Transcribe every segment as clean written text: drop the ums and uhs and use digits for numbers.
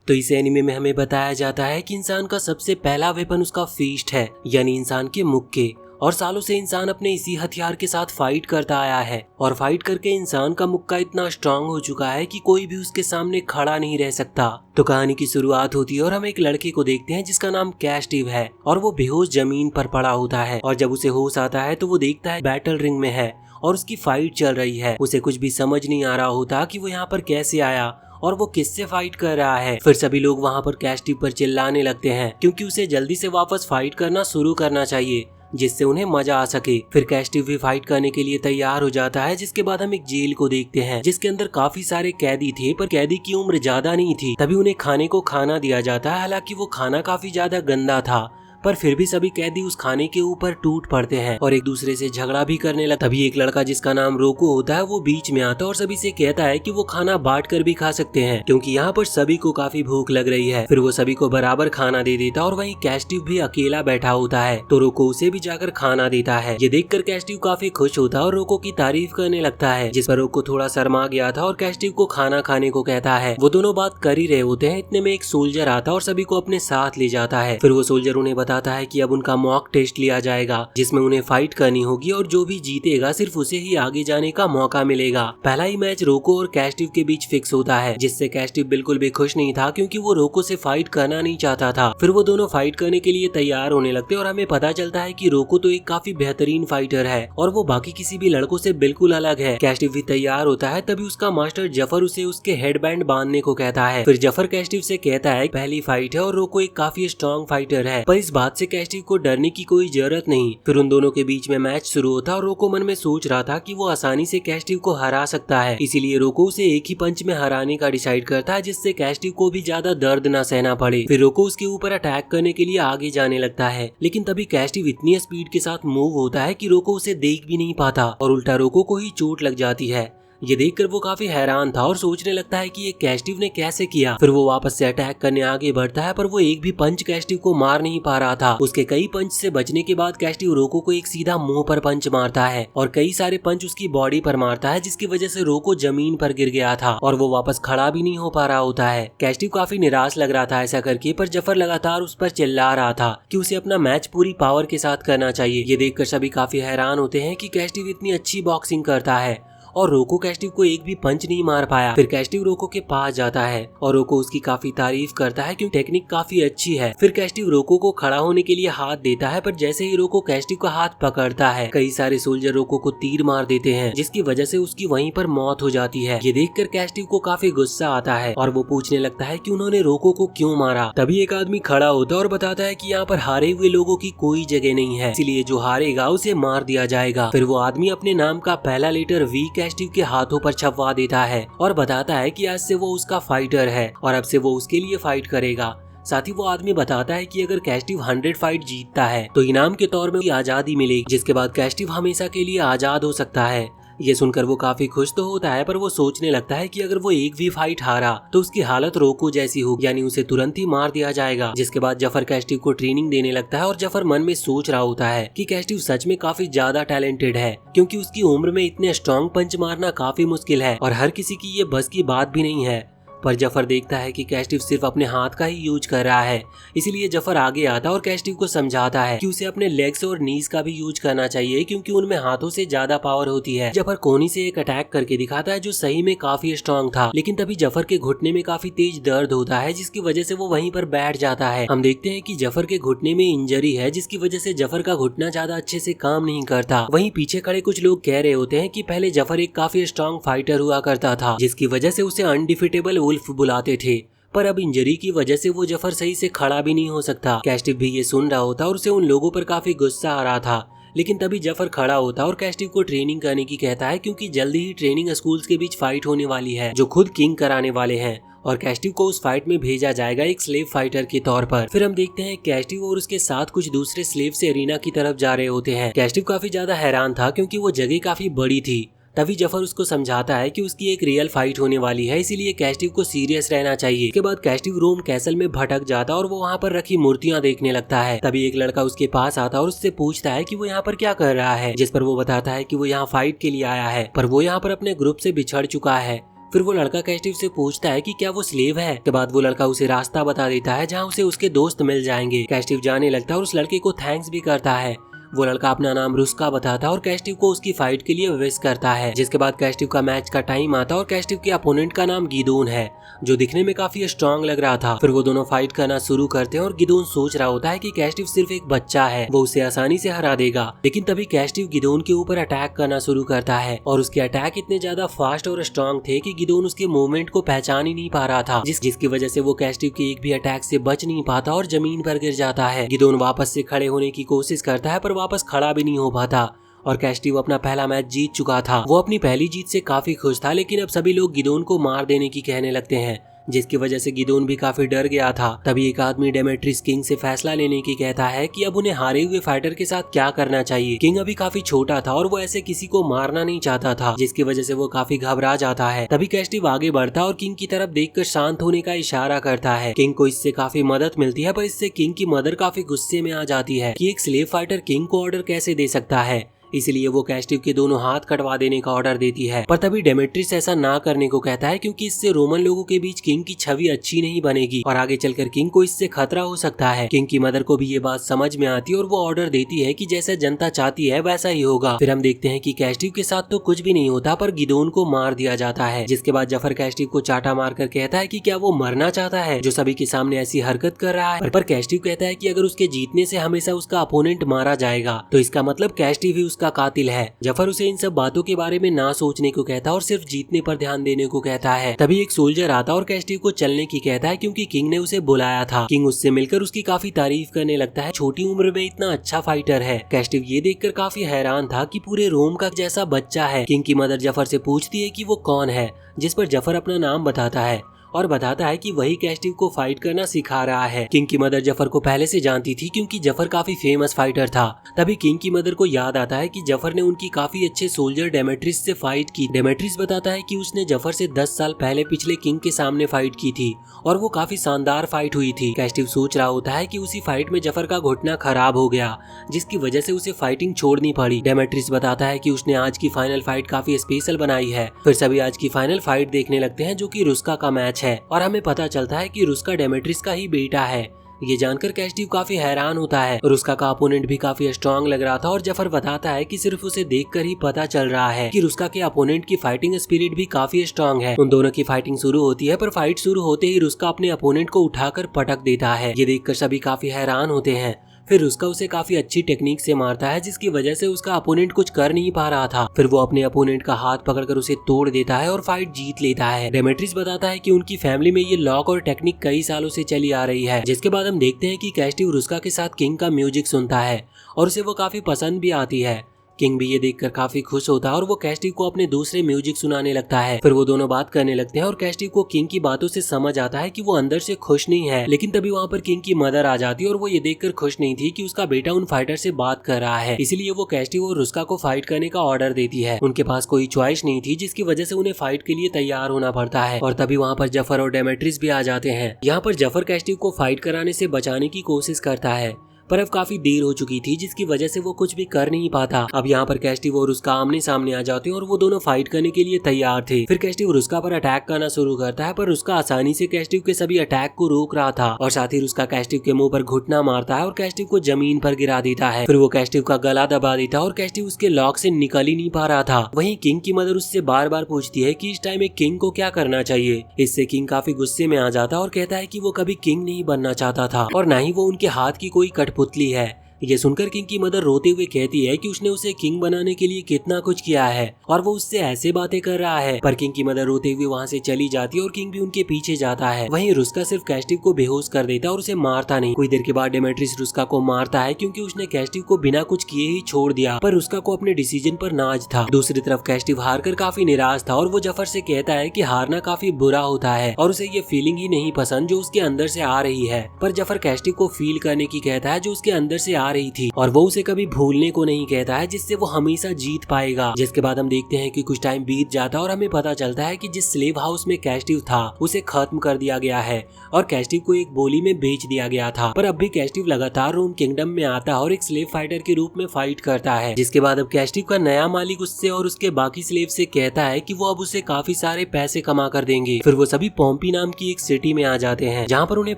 तो इस एनिमे में हमें बताया जाता है कि इंसान का सबसे पहला वेपन उसका फीस्ट है, यानी इंसान के मुक्के। और सालों से इंसान अपने इसी हथियार के साथ फाइट करता आया है और फाइट करके इंसान का मुक्का इतना स्ट्रांग हो चुका है कि कोई भी उसके सामने खड़ा नहीं रह सकता। तो कहानी की शुरुआत होती है और हम एक लड़के को देखते हैं जिसका नाम कैस्टिव है और वो बेहोश जमीन पर पड़ा होता है। और जब उसे होश आता है तो वो देखता है बैटल रिंग में है और उसकी फाइट चल रही है। उसे कुछ भी समझ नहीं आ रहा होता कि वो यहाँ पर कैसे आया और वो किससे फाइट कर रहा है। फिर सभी लोग वहाँ पर कैस्टिव पर चिल्लाने लगते हैं क्योंकि उसे जल्दी से वापस फाइट करना शुरू करना चाहिए जिससे उन्हें मजा आ सके। फिर कैस्टिव भी फाइट करने के लिए तैयार हो जाता है। जिसके बाद हम एक जेल को देखते हैं जिसके अंदर काफी सारे कैदी थे, पर कैदी की उम्र ज्यादा नहीं थी। तभी उन्हें खाने को खाना दिया जाता है। हालांकि वो खाना काफी ज्यादा गंदा था, पर फिर भी सभी कैदी उस खाने के ऊपर टूट पड़ते हैं और एक दूसरे से झगड़ा भी करने लगता। तभी एक लड़का जिसका नाम रोको होता है वो बीच में आता है और सभी से कहता है कि वो खाना बांट कर भी खा सकते हैं क्योंकि यहाँ पर सभी को काफी भूख लग रही है। फिर वो सभी को बराबर खाना दे देता और वहीं कैस्टिव भी अकेला बैठा होता है तो रोको उसे भी जाकर खाना देता है। ये देखकर कैस्टिव काफी खुश होता है और रोको की तारीफ करने लगता है, जिस पर रोको थोड़ा शर्मा गया था और कैस्टिव को खाना खाने को कहता है। वो दोनों बात कर ही रहे होते हैं, इतने में एक सोल्जर आता और सभी को अपने साथ ले जाता है। फिर वो सोल्जर उन्हें बताता है कि अब उनका मॉक टेस्ट लिया जाएगा जिसमें उन्हें फाइट करनी होगी और जो भी जीतेगा सिर्फ उसे ही आगे जाने का मौका मिलेगा। पहला ही मैच रोको और कैस्टिव के बीच फिक्स होता है जिससे कैस्टिव बिल्कुल भी खुश नहीं था क्योंकि वो रोको से फाइट करना नहीं चाहता था। फिर वो दोनों फाइट करने के लिए तैयार होने लगते और हमें पता चलता है कि रोको तो एक काफी बेहतरीन फाइटर है और वो बाकी किसी भी लड़कों से बिल्कुल अलग है। कैस्टिव भी तैयार होता है, तभी उसका मास्टर जफर उसे उसके हेडबैंड बांधने को कहता है। फिर जफर कैस्टिव से कहता है पहली फाइट है और रोको एक काफी स्ट्रॉन्ग फाइटर है, पर इस बात से कैस्टिव को डरने की कोई जरूरत नहीं। फिर उन दोनों के बीच में मैच शुरू होता और रोको मन में सोच रहा था कि वो आसानी से कैस्टिव को हरा सकता है, इसीलिए रोको उसे एक ही पंच में हराने का डिसाइड करता है जिससे कैस्टिव को भी ज्यादा दर्द न सहना पड़े। फिर रोको उसके ऊपर अटैक करने के लिए आगे जाने लगता है, लेकिन तभी कैस्टिव इतनी स्पीड के साथ मूव होता है कि रोको उसे देख भी नहीं पाता और उल्टा रोको को ही चोट लग जाती है। ये देखकर वो काफी हैरान था और सोचने लगता है कि ये कैस्टिव ने कैसे किया। फिर वो वापस से अटैक करने आगे बढ़ता है, पर वो एक भी पंच कैस्टिव को मार नहीं पा रहा था। उसके कई पंच से बचने के बाद कैस्टिव रोको को एक सीधा मुंह पर पंच मारता है और कई सारे पंच उसकी बॉडी पर मारता है, जिसकी वजह से रोको जमीन पर गिर गया था और वो वापस खड़ा भी नहीं हो पा रहा होता है। कैस्टिव काफी निराश लग रहा था ऐसा करके, पर जफर लगातार उस पर चिल्ला रहा था कि उसे अपना मैच पूरी पावर के साथ करना चाहिए। ये देखकर सभी काफी हैरान होते हैं कि कैस्टिव इतनी अच्छी बॉक्सिंग करता है और रोको कैस्टिव को एक भी पंच नहीं मार पाया। फिर कैस्टिव रोको के पास जाता है और रोको उसकी काफी तारीफ करता है क्योंकि टेक्निक काफी अच्छी है। फिर कैस्टिव रोको को खड़ा होने के लिए हाथ देता है, पर जैसे ही रोको कैस्टिव का हाथ पकड़ता है कई सारे सोल्जर रोको को तीर मार देते हैं जिसकी वजह से उसकी वहीं पर मौत हो जाती है। ये देखकर कैस्टिव को काफी गुस्सा आता है और वो पूछने लगता है कि उन्होंने रोको को क्यों मारा। तभी एक आदमी खड़ा होता है और बताता है कि यहाँ पर हारे हुए लोगों की कोई जगह नहीं है, इसलिए जो हारेगा उसे मार दिया जाएगा। फिर वो आदमी अपने नाम का पहला लेटर वी कैस्टिव के हाथों पर छपवा देता है और बताता है कि आज से वो उसका फाइटर है और अब से वो उसके लिए फाइट करेगा। साथ ही वो आदमी बताता है कि अगर कैस्टिव 100 फाइट जीतता है तो इनाम के तौर में आजादी मिलेगी, जिसके बाद कैस्टिव हमेशा के लिए आजाद हो सकता है। ये सुनकर वो काफी खुश तो होता है, पर वो सोचने लगता है कि अगर वो एक भी फाइट हारा तो उसकी हालत रोको जैसी होगी, यानी उसे तुरंत ही मार दिया जाएगा। जिसके बाद जफर कैस्टिव को ट्रेनिंग देने लगता है और जफर मन में सोच रहा होता है कि कैस्टिव सच में काफी ज्यादा टैलेंटेड है क्योंकि उसकी उम्र में इतने स्ट्रॉन्ग पंच मारना काफी मुश्किल है और हर किसी की ये बस की बात भी नहीं है। पर जफर देखता है कि कैस्टिव सिर्फ अपने हाथ का ही यूज कर रहा है, इसीलिए जफर आगे आता और कैस्टिव को समझाता है कि उसे अपने लेग्स और नीज का भी यूज करना चाहिए क्योंकि उनमें हाथों से ज्यादा पावर होती है। जफर कोहनी से एक अटैक करके दिखाता है जो सही में काफी स्ट्रॉन्ग था, लेकिन तभी जफर के घुटने में काफी तेज दर्द होता है जिसकी वजह से वो वहीं पर बैठ जाता है। हम देखते हैं कि जफर के घुटने में इंजरी है जिसकी वजह से जफर का घुटना ज्यादा अच्छे से काम नहीं करता। वहीं पीछे खड़े कुछ लोग कह रहे होते हैं कि पहले जफर एक काफी स्ट्रॉन्ग फाइटर हुआ करता था जिसकी वजह से उसे अनडिफिटेबल वुल्फ बुलाते थे, पर अब इंजरी की वजह से वो जफर सही से खड़ा भी नहीं हो सकता। कैस्टिव भी ये सुन रहा होता और उसे उन लोगों पर काफी गुस्सा आ रहा था, लेकिन तभी जफर खड़ा होता और कैस्टिव को ट्रेनिंग करने की कहता है क्योंकि जल्दी ही ट्रेनिंग स्कूल्स के बीच फाइट होने वाली है जो खुद किंग कराने वाले हैं और कैस्टिव को उस फाइट में भेजा जाएगा एक स्लेव फाइटर के तौर पर। फिर हम देखते हैं कैस्टिव और उसके साथ कुछ दूसरे स्लेव से एरिना की तरफ जा रहे होते हैं। कैस्टिव काफी ज्यादा हैरान था क्योंकि वो जगह काफी बड़ी थी। तभी जफर उसको समझाता है कि उसकी एक रियल फाइट होने वाली है, इसीलिए कैस्टिव को सीरियस रहना चाहिए। इसके बाद कैस्टिव रोम कैसल में भटक जाता और वो वहाँ पर रखी मूर्तियां देखने लगता है। तभी एक लड़का उसके पास आता और उससे पूछता है कि वो यहाँ पर क्या कर रहा है, जिस पर वो बताता है कि वो यहाँ फाइट के लिए आया है, पर वो यहाँ पर अपने ग्रुप से बिछड़ चुका है। फिर वो लड़का कैस्टिव से पूछता है कि क्या वो स्लेव है। के बाद वो लड़का उसे रास्ता बता देता है जहाँ उसे उसके दोस्त मिल जाएंगे। कैस्टिव जाने लगता है और उस लड़के को थैंक्स भी करता है। वो लड़का अपना नाम रुस्का बताता है और कैस्टिव को उसकी फाइट के लिए विश करता है। जिसके बाद कैस्टिव का मैच का टाइम आता है और कैस्टिव के अपोनेंट का नाम गिदोन है, जो दिखने में काफी स्ट्रांग लग रहा था। फिर वो दोनों फाइट करना शुरू करते हैं और गिदोन सोच रहा होता है कि कैस्टिव सिर्फ एक बच्चा है, वो उसे आसानी से हरा देगा। लेकिन तभी कैस्टिव गिदोन के ऊपर अटैक करना शुरू करता है और उसके अटैक इतने ज्यादा फास्ट और स्ट्रांग थे कि गिदोन उसके मूवमेंट को पहचान ही नहीं पा रहा था, जिसकी वजह से वो कैस्टिव के एक भी अटैक से बच नहीं पाता और जमीन पर गिर जाता है। गिदोन वापस से खड़े होने की कोशिश करता है पर वापस खड़ा भी नहीं हो पाता और कैस्टिव अपना पहला मैच जीत चुका था। वो अपनी पहली जीत से काफी खुश था, लेकिन अब सभी लोग गिदोन को मार देने की कहने लगते हैं, जिसकी वजह से गिदोन भी काफी डर गया था। तभी एक आदमी डेमेट्रिस किंग से फैसला लेने की कहता है कि अब उन्हें हारे हुए फाइटर के साथ क्या करना चाहिए। किंग अभी काफी छोटा था और वो ऐसे किसी को मारना नहीं चाहता था, जिसकी वजह से वो काफी घबरा जाता है। तभी कैस्टिव आगे बढ़ता और किंग की तरफ देखकर शांत होने का इशारा करता है। किंग को इससे काफी मदद मिलती है, पर इससे किंग की मदर काफी गुस्से में आ जाती है कि एक स्लेव फाइटर किंग को ऑर्डर कैसे दे सकता है। इसलिए वो कैस्टिव के दोनों हाथ कटवा देने का ऑर्डर देती है। पर तभी डेमेट्रिस ऐसा ना करने को कहता है, क्योंकि इससे रोमन लोगों के बीच किंग की छवि अच्छी नहीं बनेगी और आगे चलकर किंग को इससे खतरा हो सकता है। किंग की मदर को भी ये बात समझ में आती है और वो ऑर्डर देती है कि जैसा जनता चाहती है वैसा ही होगा। फिर हम देखते हैं कि कैस्टिव के साथ तो कुछ भी नहीं होता, पर गिदोन को मार दिया जाता है। जिसके बाद जफर कैस्टिव को चाटा मारकर कहता है कि क्या वो मरना चाहता है जो सभी के सामने ऐसी हरकत कर रहा है। पर कैस्टिव कहता है कि अगर उसके जीतने से हमेशा उसका अपोनेंट मारा जाएगा तो इसका मतलब कैस्टिव ही उसका कातिल है। जफर उसे इन सब बातों के बारे में ना सोचने को कहता है और सिर्फ जीतने पर ध्यान देने को कहता है। तभी एक सोल्जर आता और कैस्टिव को चलने की कहता है, क्योंकि किंग ने उसे बुलाया था। किंग उससे मिलकर उसकी काफी तारीफ करने लगता है, छोटी उम्र में इतना अच्छा फाइटर है। कैस्टिव ये देखकर काफी हैरान था कि पूरे रोम का जैसा बच्चा है। किंग की मदर जफर से पूछती है कि वो कौन है, जिस पर जफर अपना नाम बताता है और बताता है कि वही कैस्टिव को फाइट करना सिखा रहा है। किंग की मदर जफर को पहले से जानती थी, क्योंकि जफर काफी फेमस फाइटर था। तभी किंग की मदर को याद आता है कि जफर ने उनकी काफी अच्छे सोल्जर डेमेट्रिस से फाइट की। डेमेट्रिस बताता है कि उसने जफर से 10 साल पहले पिछले किंग के सामने फाइट की थी और वो काफी शानदार फाइट हुई थी। कैस्टिव सोच रहा होता है कि उसी फाइट में जफर का घुटना खराब हो गया, जिसकी वजह से उसे फाइटिंग छोड़नी पड़ी। डेमेट्रिस बताता है कि उसने आज की फाइनल फाइट काफी स्पेशल बनाई है। फिर सभी आज की फाइनल फाइट देखने लगते हैं, जो कि रुस्का का मैच है और हमें पता चलता है कि रुस्का डेमेट्रिस का ही बेटा है। ये जानकर कैस्टिव काफी हैरान होता है। रुस्का का अपोनेंट भी काफी स्ट्रांग लग रहा था और जफर बताता है कि सिर्फ उसे देखकर ही पता चल रहा है कि रुस्का के अपोनेंट की फाइटिंग स्पिरिट भी काफी स्ट्रांग है। उन दोनों की फाइटिंग शुरू होती है, पर फाइट शुरू होते ही रुस्का अपने अपोनेंट को उठाकर पटक देता है। ये देखकर सभी काफी हैरान होते हैं। फिर रुस्का उसे काफी अच्छी टेक्निक से मारता है, जिसकी वजह से उसका अपोनेंट कुछ कर नहीं पा रहा था। फिर वो अपने अपोनेंट का हाथ पकड़कर उसे तोड़ देता है और फाइट जीत लेता है। डेमेट्रिस बताता है कि उनकी फैमिली में ये लॉक और टेक्निक कई सालों से चली आ रही है। जिसके बाद हम देखते हैं कि कैस्टिव रुस्का के साथ किंग का म्यूजिक सुनता है और उसे वो काफी पसंद भी आती है। किंग भी ये देखकर काफी खुश होता है और वो कैस्टिव को अपने दूसरे म्यूजिक सुनाने लगता है। फिर वो दोनों बात करने लगते हैं और कैस्टिव को किंग की बातों से समझ आता है कि वो अंदर से खुश नहीं है। लेकिन तभी वहाँ पर किंग की मदर आ जाती है और वो ये देखकर खुश नहीं थी कि उसका बेटा उन फाइटर से बात कर रहा है। इसलिए वो कैस्टिव और रुस्का को फाइट करने का ऑर्डर देती है। उनके पास कोई चॉइस नहीं थी, जिसकी वजह से उन्हें फाइट के लिए तैयार होना पड़ता है। और तभी वहाँ पर जफर और डेमेट्रिस भी आ जाते हैं। यहाँ पर जफर कैस्टिव को फाइट कराने से बचाने की कोशिश करता है, पर अब काफी देर हो चुकी थी, जिसकी वजह से वो कुछ भी कर नहीं पाता। अब यहाँ पर कैस्टिव और रुस्का आमने सामने आ जाते हैं और वो दोनों फाइट करने के लिए तैयार थे। फिर कैस्टिव रुस्का पर अटैक करना शुरू करता है, पर रुस्का आसानी से कैस्टिव के सभी अटैक को रोक रहा था और साथ ही रुस्का कैस्टिव के मुंह पर घुटना मारता है और कैस्टिव को जमीन पर गिरा देता है। फिर वो कैस्टिव का गला दबा देता है और कैस्टिव उसके लॉक से निकल ही नहीं पा रहा था। वहीं किंग की मदर उससे बार बार पूछती है कि इस टाइम एक किंग को क्या करना चाहिए। इससे किंग काफी गुस्से में आ जाता और कहता है कि वो कभी किंग नहीं बनना चाहता था और न ही वो उनके हाथ की कोई कठपुतली है। ये सुनकर किंग की मदर रोते हुए कहती है कि उसने उसे किंग बनाने के लिए कितना कुछ किया है और वो उससे ऐसे बातें कर रहा है। पर किंग की मदर रोते हुए वहाँ से चली जाती है और किंग भी उनके पीछे जाता है। वहीं रुस्का सिर्फ कैस्टिव को बेहोश कर देता है और उसे मारता नहीं। कुछ देर के बाद डेमेट्रिस रुस्का को मारता है, क्योंकि उसने कैस्टिव को बिना कुछ किए ही छोड़ दिया। पर रुस्का को अपने डिसीजन पर नाज था। दूसरी तरफ कैस्टिव हार कर काफी निराश था और वो जफर से कहता है कि हारना काफी बुरा होता है और उसे ये फीलिंग ही नहीं पसंद जो उसके अंदर से आ रही है। पर जफर कैस्टिव को फील करने की कहता है जो उसके अंदर से आ बता रही थी और वो उसे कभी भूलने को नहीं कहता है, जिससे वो हमेशा जीत पाएगा। जिसके बाद हम देखते हैं कि कुछ टाइम बीत जाता है और हमें पता चलता है कि जिस स्लेव हाउस में कैस्टिव था उसे खत्म कर दिया गया है और कैस्टिव को एक बोली में बेच दिया गया था। पर अब भी कैस्टिव लगातार रोम किंगडम में आता है और एक स्लेव फाइटर के रूप में फाइट करता है। जिसके बाद अब कैस्टिव का नया मालिक उससे और उसके बाकी स्लेव से कहता है कि वो अब उसे काफी सारे पैसे कमा कर देंगे। फिर वो सभी पोम्पी नाम की एक सिटी में आ जाते हैं, जहाँ पर उन्हें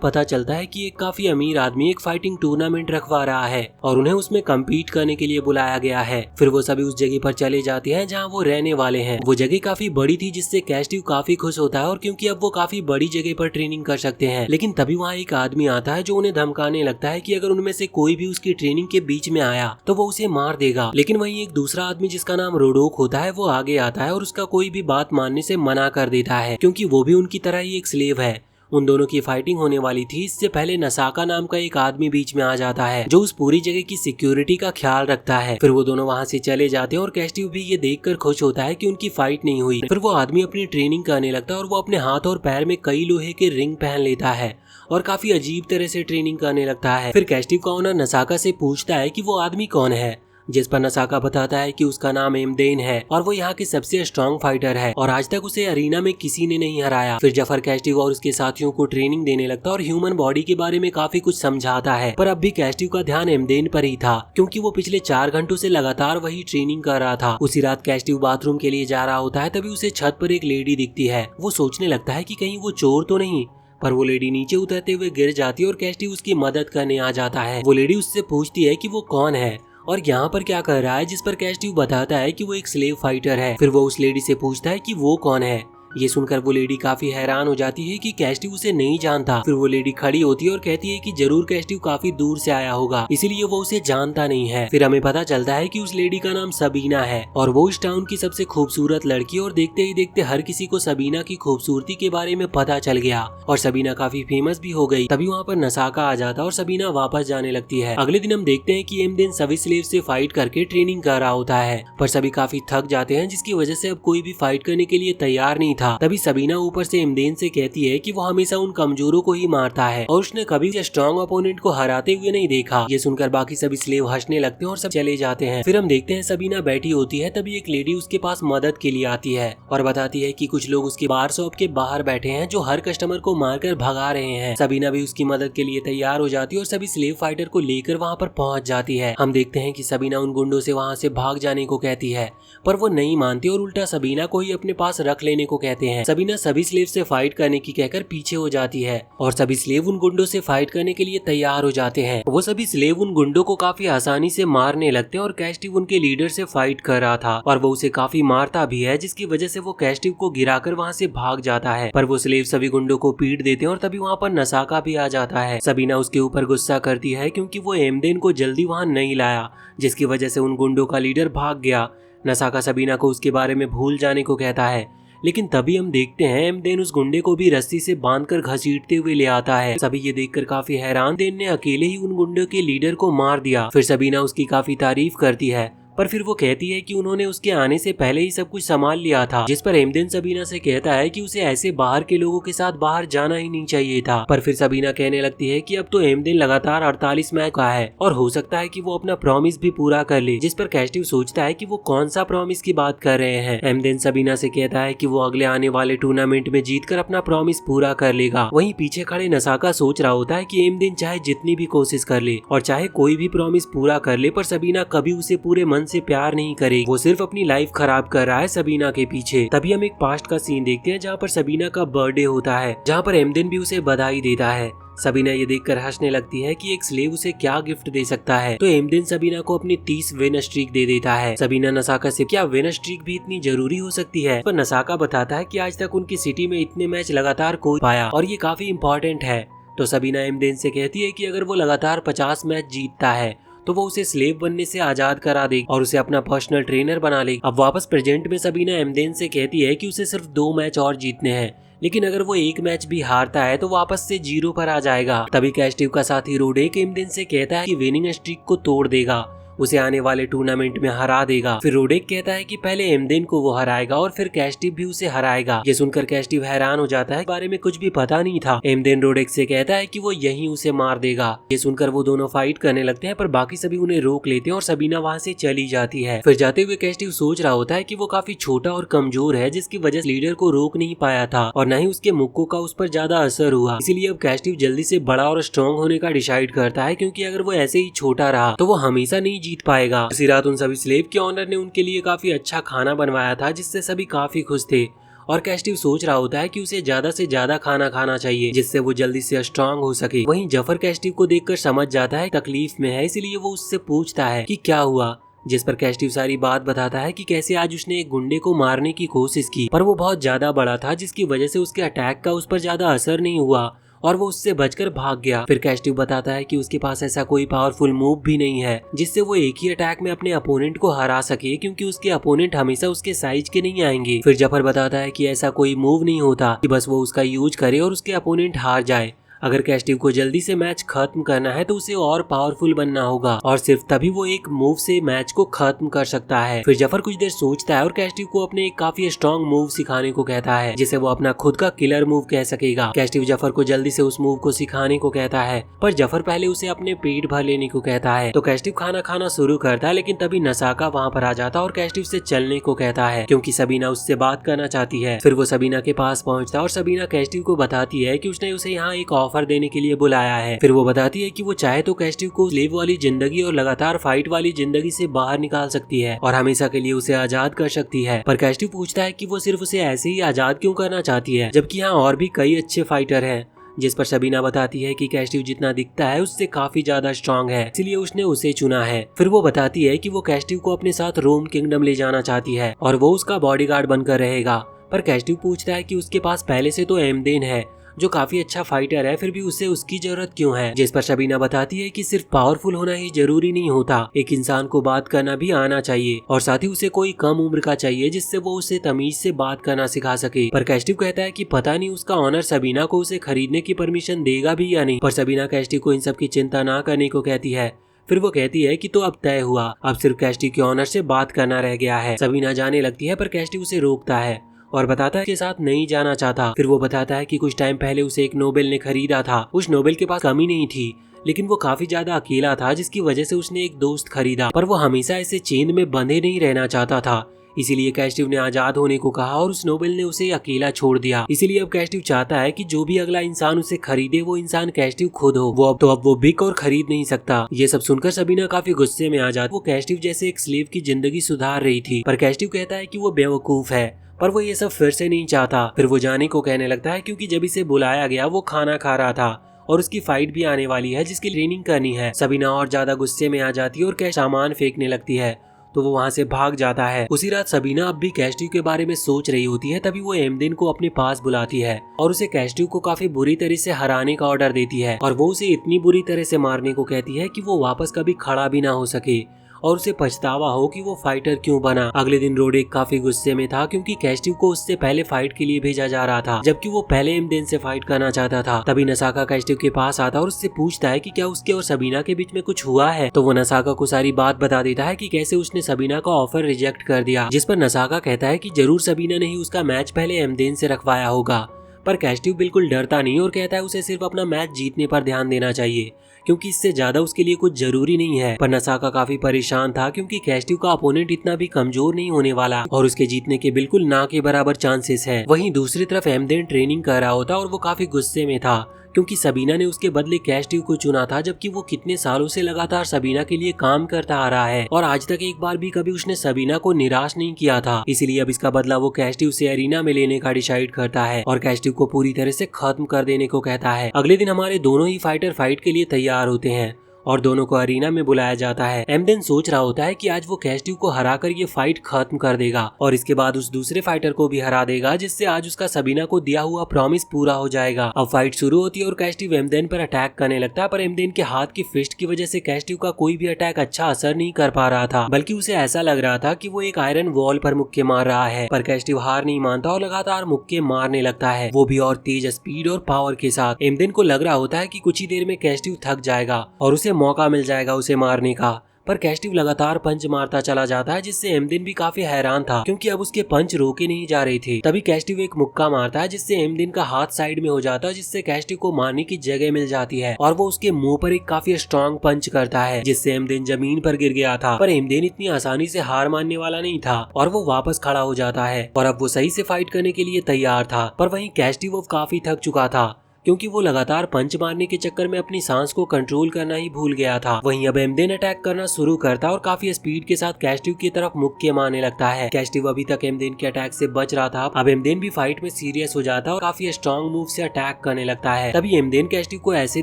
पता चलता है कि एक काफी अमीर आदमी एक फाइटिंग टूर्नामेंट रखवा रहा है और उन्हें उसमें कम्पीट करने के लिए बुलाया गया है। फिर वो सभी उस जगह पर चले जाते हैं जहाँ वो रहने वाले हैं। वो जगह काफी बड़ी थी, जिससे कैस्टिव काफी खुश होता है और क्योंकि अब वो काफी बड़ी जगह पर ट्रेनिंग कर सकते हैं। लेकिन तभी वहाँ एक आदमी आता है जो उन्हें धमकाने लगता है कि अगर उनमें से कोई भी उसकी ट्रेनिंग के बीच में आया तो वो उसे मार देगा। लेकिन वहीं एक दूसरा आदमी जिसका नाम रोडोक होता है वो आगे आता है और उसका कोई भी बात मानने से मना कर देता है, क्योंकि वो भी उनकी तरह ही एक स्लेव है। उन दोनों की फाइटिंग होने वाली थी। इससे पहले नसाका नाम का एक आदमी बीच में आ जाता है जो उस पूरी जगह की सिक्योरिटी का ख्याल रखता है। फिर वो दोनों वहाँ से चले जाते हैं और कैस्टिव भी ये देखकर खुश होता है कि उनकी फाइट नहीं हुई। फिर वो आदमी अपनी ट्रेनिंग करने लगता है और वो अपने हाथ और पैर में कई लोहे के रिंग पहन लेता है और काफी अजीब तरह से ट्रेनिंग करने लगता है। फिर कैस्टिव का ओनर नसाका से पूछता है कि वो आदमी कौन है, जिस पर नसाका बताता है कि उसका नाम एमदेन है और वो यहाँ के सबसे स्ट्रॉन्ग फाइटर है और आज तक उसे अरीना में किसी ने नहीं हराया। फिर जफर कैस्टिव और उसके साथियों को ट्रेनिंग देने लगता है और ह्यूमन बॉडी के बारे में काफी कुछ समझाता है। पर अब भी कैस्टिव का ध्यान एमदेन पर ही था, क्योंकि वो पिछले 4 घंटों से लगातार वही ट्रेनिंग कर रहा था। उसी रात कैस्टिव बाथरूम के लिए जा रहा होता है, तभी उसे छत पर एक लेडी दिखती है। वो सोचने लगता है कि कहीं वो चोर तो नहीं, पर वो लेडी नीचे उतरते हुए गिर जाती है और कैस्टिव उसकी मदद करने आ जाता है। वो लेडी उससे पूछती है कि वो कौन है और यहाँ पर क्या कर रहा है, जिस पर कैस्टिव बताता है कि वो एक स्लेव फाइटर है। फिर वो उस लेडी से पूछता है कि वो कौन है। ये सुनकर वो लेडी काफी हैरान हो जाती है कि कैस्टिव उसे नहीं जानता। फिर वो लेडी खड़ी होती है और कहती है कि जरूर कैस्टिव काफी दूर से आया होगा, इसीलिए वो उसे जानता नहीं है। फिर हमें पता चलता है कि उस लेडी का नाम सबीना है और वो इस टाउन की सबसे खूबसूरत लड़की, और देखते ही देखते हर किसी को सबीना की खूबसूरती के बारे में पता चल गया और सबीना काफी फेमस भी हो गई। तभी वहाँ पर नसाका आ जाता और सबीना वापस जाने लगती है। अगले दिन हम देखते हैं कि एमदेन सभी स्लेव से फाइट करके ट्रेनिंग कर रहा होता है, पर सभी काफी थक जाते हैं, जिसकी वजह से अब कोई भी फाइट करने के लिए तैयार नहीं था। तभी सबीना ऊपर से एमदेन से कहती है कि वो हमेशा उन कमजोरों को ही मारता है और उसने कभी स्ट्रॉन्ग अपोनेंट को हराते हुए नहीं देखा। ये सुनकर बाकी सभी स्लेव हंसने लगते हैं और सब चले जाते हैं। फिर हम देखते हैं सबीना बैठी होती है, तभी एक लेडी उसके पास मदद के लिए आती है और बताती है कि कुछ लोग उसकी बार शॉप के बाहर बैठे हैं जो हर कस्टमर को मारकर भगा रहे हैं। सबीना भी उसकी मदद के लिए तैयार हो जाती है और सभी स्लेव फाइटर को लेकर वहाँ पर पहुँच जाती है। हम देखते हैं कि सबीना उन गुंडों से वहाँ से भाग जाने को कहती है, पर वो नहीं मानती और उल्टा सबीना को ही अपने पास रख लेने को कहते हैं। सबीना सभी स्लेव से फाइट करने की कहकर पीछे हो जाती है और सभी स्लेव उन गुंडों से फाइट करने के लिए तैयार हो जाते हैं। वो सभी स्लेव उन गुंडों को काफी आसानी से मारने लगते हैं और कैस्टिव उनके लीडर से फाइट कर रहा था और वो उसे काफी मारता भी है, जिसकी वजह से वो कैस्टिव को गिराकर वहाँ से भाग जाता है। पर वो स्लेव सभी गुंडों को पीट देते हैं और तभी वहाँ पर नसाका भी आ जाता है। सबीना उसके ऊपर गुस्सा करती है क्योंकि वो एमदेन को जल्दी वहाँ नहीं लाया, जिसकी वजह से उन गुंडों का लीडर भाग गया। नसाका सबीना को उसके बारे में भूल जाने को कहता है, लेकिन तभी हम देखते हैं एमदेन उस गुंडे को भी रस्सी से बांधकर घसीटते हुए ले आता है। सभी ये देखकर काफी हैरान, देन ने अकेले ही उन गुंडों के लीडर को मार दिया। फिर सबीना उसकी काफी तारीफ करती है, पर फिर वो कहती है कि उन्होंने उसके आने से पहले ही सब कुछ संभाल लिया था, जिस पर एमदेन सबीना से कहता है कि उसे ऐसे बाहर के लोगों के साथ बाहर जाना ही नहीं चाहिए था। पर फिर सबीना कहने लगती है कि अब तो एमदेन लगातार 48 मैच का है और हो सकता है कि वो अपना प्रॉमिस भी पूरा कर ले, जिस पर कैस्टिव सोचता है कि वो कौन सा प्रॉमिस की बात कर रहे हैं। एमदेन सबीना से कहता है कि वो अगले आने वाले टूर्नामेंट में जीतकर अपना प्रॉमिस पूरा कर लेगा। वहीं पीछे खड़े नसाका सोच रहा होता है कि एमदेन चाहे जितनी भी कोशिश कर ले और चाहे कोई भी प्रॉमिस पूरा कर ले, पर सबीना कभी उसे पूरे मन से प्यार नहीं करे, वो सिर्फ अपनी लाइफ खराब कर रहा है सबीना के पीछे। तभी हम एक पास्ट का सीन देखते हैं जहाँ पर सबीना का बर्थडे होता है, जहाँ पर एमदेन भी उसे बधाई देता है। सबीना ये देखकर हंसने लगती है कि एक स्लेव उसे क्या गिफ्ट दे सकता है, तो एमदेन सबीना को अपनी 30 विन स्ट्रीक दे देता है। सबीना नसाका से क्या विन स्ट्रीक भी इतनी जरूरी हो सकती है, पर नसाका बताता है कि आज तक उनकी सिटी में इतने मैच लगातार कोई पाया और ये काफी इम्पोर्टेंट है। तो सबीना एमदेन से कहती है कि अगर वो लगातार 50 मैच जीतता है तो वो उसे स्लेव बनने से आजाद करा देगी और उसे अपना पर्सनल ट्रेनर बना लेगी। अब वापस प्रेजेंट में सबीना एमदेन से कहती है कि उसे सिर्फ 2 मैच और जीतने हैं, लेकिन अगर वो एक मैच भी हारता है तो वापस से 0 पर आ जाएगा। तभी कैस्टिव का साथी रोडेक एमदेन से कहता है कि विनिंग स्ट्रीक को तोड़ देगा। उसे आने वाले टूर्नामेंट में हरा देगा। फिर रोडेक कहता है कि पहले एमदेन को वो हराएगा और फिर कैस्टिव भी उसे हराएगा। ये सुनकर कैस्टिव हैरान हो जाता है, बारे में कुछ भी पता नहीं था। एमदेन रोडेक से कहता है कि वो यहीं उसे मार देगा। ये सुनकर वो दोनों फाइट करने लगते हैं, पर बाकी सभी उन्हें रोक लेते हैं और सबीना वहाँ से चली जाती है। फिर जाते हुए कैस्टिव सोच रहा होता है कि वो काफी छोटा और कमजोर है, जिसकी वजह से लीडर को रोक नहीं पाया था और न ही उसके मुक्कों का उस पर ज्यादा असर हुआ। इसीलिए अब कैस्टिव जल्दी से बड़ा और स्ट्रॉन्ग होने का डिसाइड करता है, क्योंकि अगर वो ऐसे ही छोटा रहा तो वो हमेशा नहीं जीत पाएगा। इसी रात उन सभी स्लेव के ऑनर ने उनके लिए काफी अच्छा खाना बनवाया था, जिससे सभी काफी खुश थे। और कैस्टिव सोच रहा होता है कि उसे ज्यादा से ज्यादा खाना खाना चाहिए, जिससे वो जल्दी से स्ट्रांग हो सके। वहीं जफर कैस्टिव को देखकर समझ जाता है तकलीफ में है, इसीलिए वो उससे पूछता है कि क्या हुआ, जिस पर कैस्टिव सारी बात बताता है कि कैसे आज उसने एक गुंडे को मारने की कोशिश की, पर वो बहुत ज्यादा बड़ा था, जिसकी वजह से उसके अटैक का उस पर ज्यादा असर नहीं हुआ और वो उससे बचकर भाग गया। फिर कैस्टिव बताता है कि उसके पास ऐसा कोई पावरफुल मूव भी नहीं है जिससे वो एक ही अटैक में अपने अपोनेंट को हरा सके, क्योंकि उसके अपोनेंट हमेशा उसके साइज के नहीं आएंगे। फिर जफर बताता है कि ऐसा कोई मूव नहीं होता, कि बस वो उसका यूज करे और उसके अपोनेंट हार जाए। अगर कैस्टिव को जल्दी से मैच खत्म करना है तो उसे और पावरफुल बनना होगा और सिर्फ तभी वो एक मूव से मैच को खत्म कर सकता है। फिर जफर कुछ देर सोचता है और कैस्टिव को अपने एक काफी स्ट्रॉन्ग मूव सिखाने को कहता है, जिसे वो अपना खुद का किलर मूव कह सकेगा। कैस्टिव जफर को जल्दी से उस मूव को सिखाने को कहता है, पर जफर पहले उसे अपने पेट भर लेने को कहता है। तो कैस्टिव खाना खाना शुरू करता है, लेकिन तभी नसाका वहाँ पर आ जाता और कैस्टिव से चलने को कहता है, क्योंकि सबीना उससे बात करना चाहती है। फिर वो सबीना के पास पहुँचता है और सबीना कैस्टिव को बताती है कि उसने उसे यहाँ एक ऑफर देने के लिए बुलाया है। फिर वो बताती है कि वो चाहे तो कैस्टिव को स्लेव वाली जिंदगी और लगातार फाइट वाली जिंदगी से बाहर निकाल सकती है और हमेशा के लिए उसे आजाद कर सकती है। पर कैस्टिव पूछता है कि वो सिर्फ उसे ऐसे ही आजाद क्यों करना चाहती है, जबकि यहाँ और भी कई अच्छे फाइटर हैं। जिस पर सबीना बताती है कि कैस्टिव जितना दिखता है उससे काफी ज्यादा स्ट्रांग है, इसलिए उसने उसे चुना है। फिर वो बताती है कि वो कैस्टिव को अपने साथ रोम किंगडम ले जाना चाहती है और वो उसका बॉडीगार्ड बनकर रहेगा। पर कैस्टिव पूछता है कि उसके पास पहले से तो एमदेन है, जो काफी अच्छा फाइटर है, फिर भी उसे उसकी जरूरत क्यों है। जिस पर सबीना बताती है कि सिर्फ पावरफुल होना ही जरूरी नहीं होता, एक इंसान को बात करना भी आना चाहिए और साथ ही उसे कोई कम उम्र का चाहिए जिससे वो उसे तमीज से बात करना सिखा सके। पर कैस्टिव कहता है कि पता नहीं उसका ऑनर सबीना को उसे खरीदने की परमिशन देगा भी या नहीं। पर सबीना कैस्टिव को इन सब की चिंता ना करने को कहती है। फिर वो कहती है कि तो अब तय हुआ, अब सिर्फ कैस्टिव के ऑनर से बात करना रह गया है। सबीना जाने लगती है, पर कैस्टिव उसे रोकता है और बताता है कि साथ नहीं जाना चाहता। फिर वो बताता है कि कुछ टाइम पहले उसे एक नोबेल ने खरीदा था। उस नोबेल के पास कमी नहीं थी, लेकिन वो काफी ज्यादा अकेला था, जिसकी वजह से उसने एक दोस्त खरीदा। पर वो हमेशा ऐसे चेन में बंधे नहीं रहना चाहता था, इसीलिए कैस्टिव ने आजाद होने को कहा और उस नोबेल ने उसे अकेला छोड़ दिया। इसीलिए अब कैस्टिव चाहता है कि जो भी अगला इंसान उसे खरीदे वो इंसान कैस्टिव खुद हो। अब वो बिक और खरीद नहीं सकता। ये सब सुनकर सबीना काफी गुस्से में आ जाती। वो कैस्टिव जैसे एक स्लेव की जिंदगी सुधार रही थी, पर कैस्टिव कहता है कि वो बेवकूफ है, पर वो ये सब फिर से नहीं चाहता। फिर वो जाने को कहने लगता है, क्योंकि जब इसे बुलाया गया वो खाना खा रहा था और उसकी फाइट भी आने वाली है जिसकी ट्रेनिंग करनी है। सबीना और ज्यादा गुस्से में आ जाती है और कैश सामान फेंकने लगती है, तो वो वहाँ से भाग जाता है। उसी रात सबीना अब भी कैस्टिव के बारे में सोच रही होती है, तभी वो एमदेन को अपने पास बुलाती है और उसे कैस्टिव को काफी बुरी तरह से हराने का ऑर्डर देती है और वो उसे इतनी बुरी तरह से मारने को कहती है कि वो वापस कभी खड़ा भी ना हो सके और उसे पछतावा हो कि वो फाइटर क्यों बना। अगले दिन रोडेक काफी गुस्से में था, क्योंकि कैस्टिव को उससे पहले फाइट के लिए भेजा जा रहा था, जबकि वो पहले एमदेन से फाइट करना चाहता था। तभी नसाका कैस्टिव के पास आता और उससे पूछता है कि क्या उसके और सबीना के बीच में कुछ हुआ है। तो वो नसाका को सारी बात बता देता है कि कैसे उसने सबीना का ऑफर रिजेक्ट कर दिया। जिस पर नसाका कहता है कि जरूर सबीना ने ही उसका मैच पहले एमदेन से रखवाया होगा। पर कैस्टिव बिल्कुल डरता नहीं और कहता है उसे सिर्फ अपना मैच जीतने पर ध्यान देना चाहिए, क्योंकि इससे ज्यादा उसके लिए कुछ जरूरी नहीं है। पर नसाका काफी परेशान था, क्योंकि कैस्टिव का अपोनेंट इतना भी कमजोर नहीं होने वाला और उसके जीतने के बिल्कुल ना के बराबर चांसेस है। वहीं दूसरी तरफ एमदेन ट्रेनिंग कर रहा होता और वो काफी गुस्से में था, क्योंकि सबीना ने उसके बदले कैस्टिव को चुना था, जबकि वो कितने सालों से लगातार सबीना के लिए काम करता आ रहा है और आज तक एक बार भी कभी उसने सबीना को निराश नहीं किया था। इसीलिए अब इसका बदला वो कैस्टिव से अरीना में लेने का डिसाइड करता है और कैस्टिव को पूरी तरह से खत्म कर देने को कहता है। अगले दिन हमारे दोनों ही फाइटर फाइट के लिए तैयार होते हैं और दोनों को अरीना में बुलाया जाता है। एमदेन सोच रहा होता है कि आज वो कैस्टिव को हराकर ये फाइट खत्म कर देगा और इसके बाद उस दूसरे फाइटर को भी हरा देगा, जिससे आज उसका सबीना को दिया हुआ प्रॉमिस पूरा हो जाएगा। अब फाइट शुरू होती है और कैस्टिव एमदेन पर अटैक करने लगता है, पर एमदेन के हाथ की फिस्ट की वजह से कैस्टिव का कोई भी अटैक अच्छा असर नहीं कर पा रहा था, बल्कि उसे ऐसा लग रहा था कि वो एक आयरन वॉल पर मुक्के मार रहा है। पर कैस्टिव हार नहीं मानता और लगातार मुक्के मारने लगता है, वो भी और तेज स्पीड और पावर के साथ। एमदेन को लग रहा होता है कि कुछ ही देर में कैस्टिव थक जाएगा और उसे मौका मिल जाएगा उसे मारने का, पर कैस्टिव लगातार पंच मारता चला जाता है, जिससे एमदिन भी काफी हैरान था क्योंकि अब उसके पंच रोके नहीं जा रहे थे। तभी कैस्टिव एक मुक्का मारता है जिससे एमदिन का हाथ साइड में हो जाता है, जिससे कैस्टिव को मारने की जगह मिल जाती है और वो उसके मुंह पर एक काफी स्ट्रॉन्ग पंच करता है, जिससे एमदिन जमीन पर गिर गया था। पर एमदिन इतनी आसानी से हार मानने वाला नहीं था और वो वापस खड़ा हो जाता है और अब वो सही से फाइट करने के लिए तैयार था। पर वहीं कैस्टिव काफी थक चुका था क्योंकि वो लगातार पंच मारने के चक्कर में अपनी सांस को कंट्रोल करना ही भूल गया था। वहीं अब एमदेन अटैक करना शुरू करता और काफी स्पीड के साथ कैस्टिव की तरफ मुक्के मारने लगता है। कैस्टिव अभी तक एमदेन के अटैक से बच रहा था, अब एमदेन भी फाइट में सीरियस हो जाता है और काफी स्ट्रॉन्ग मूव से अटैक करने लगता है। तभी एमदेन कैस्टिव को ऐसे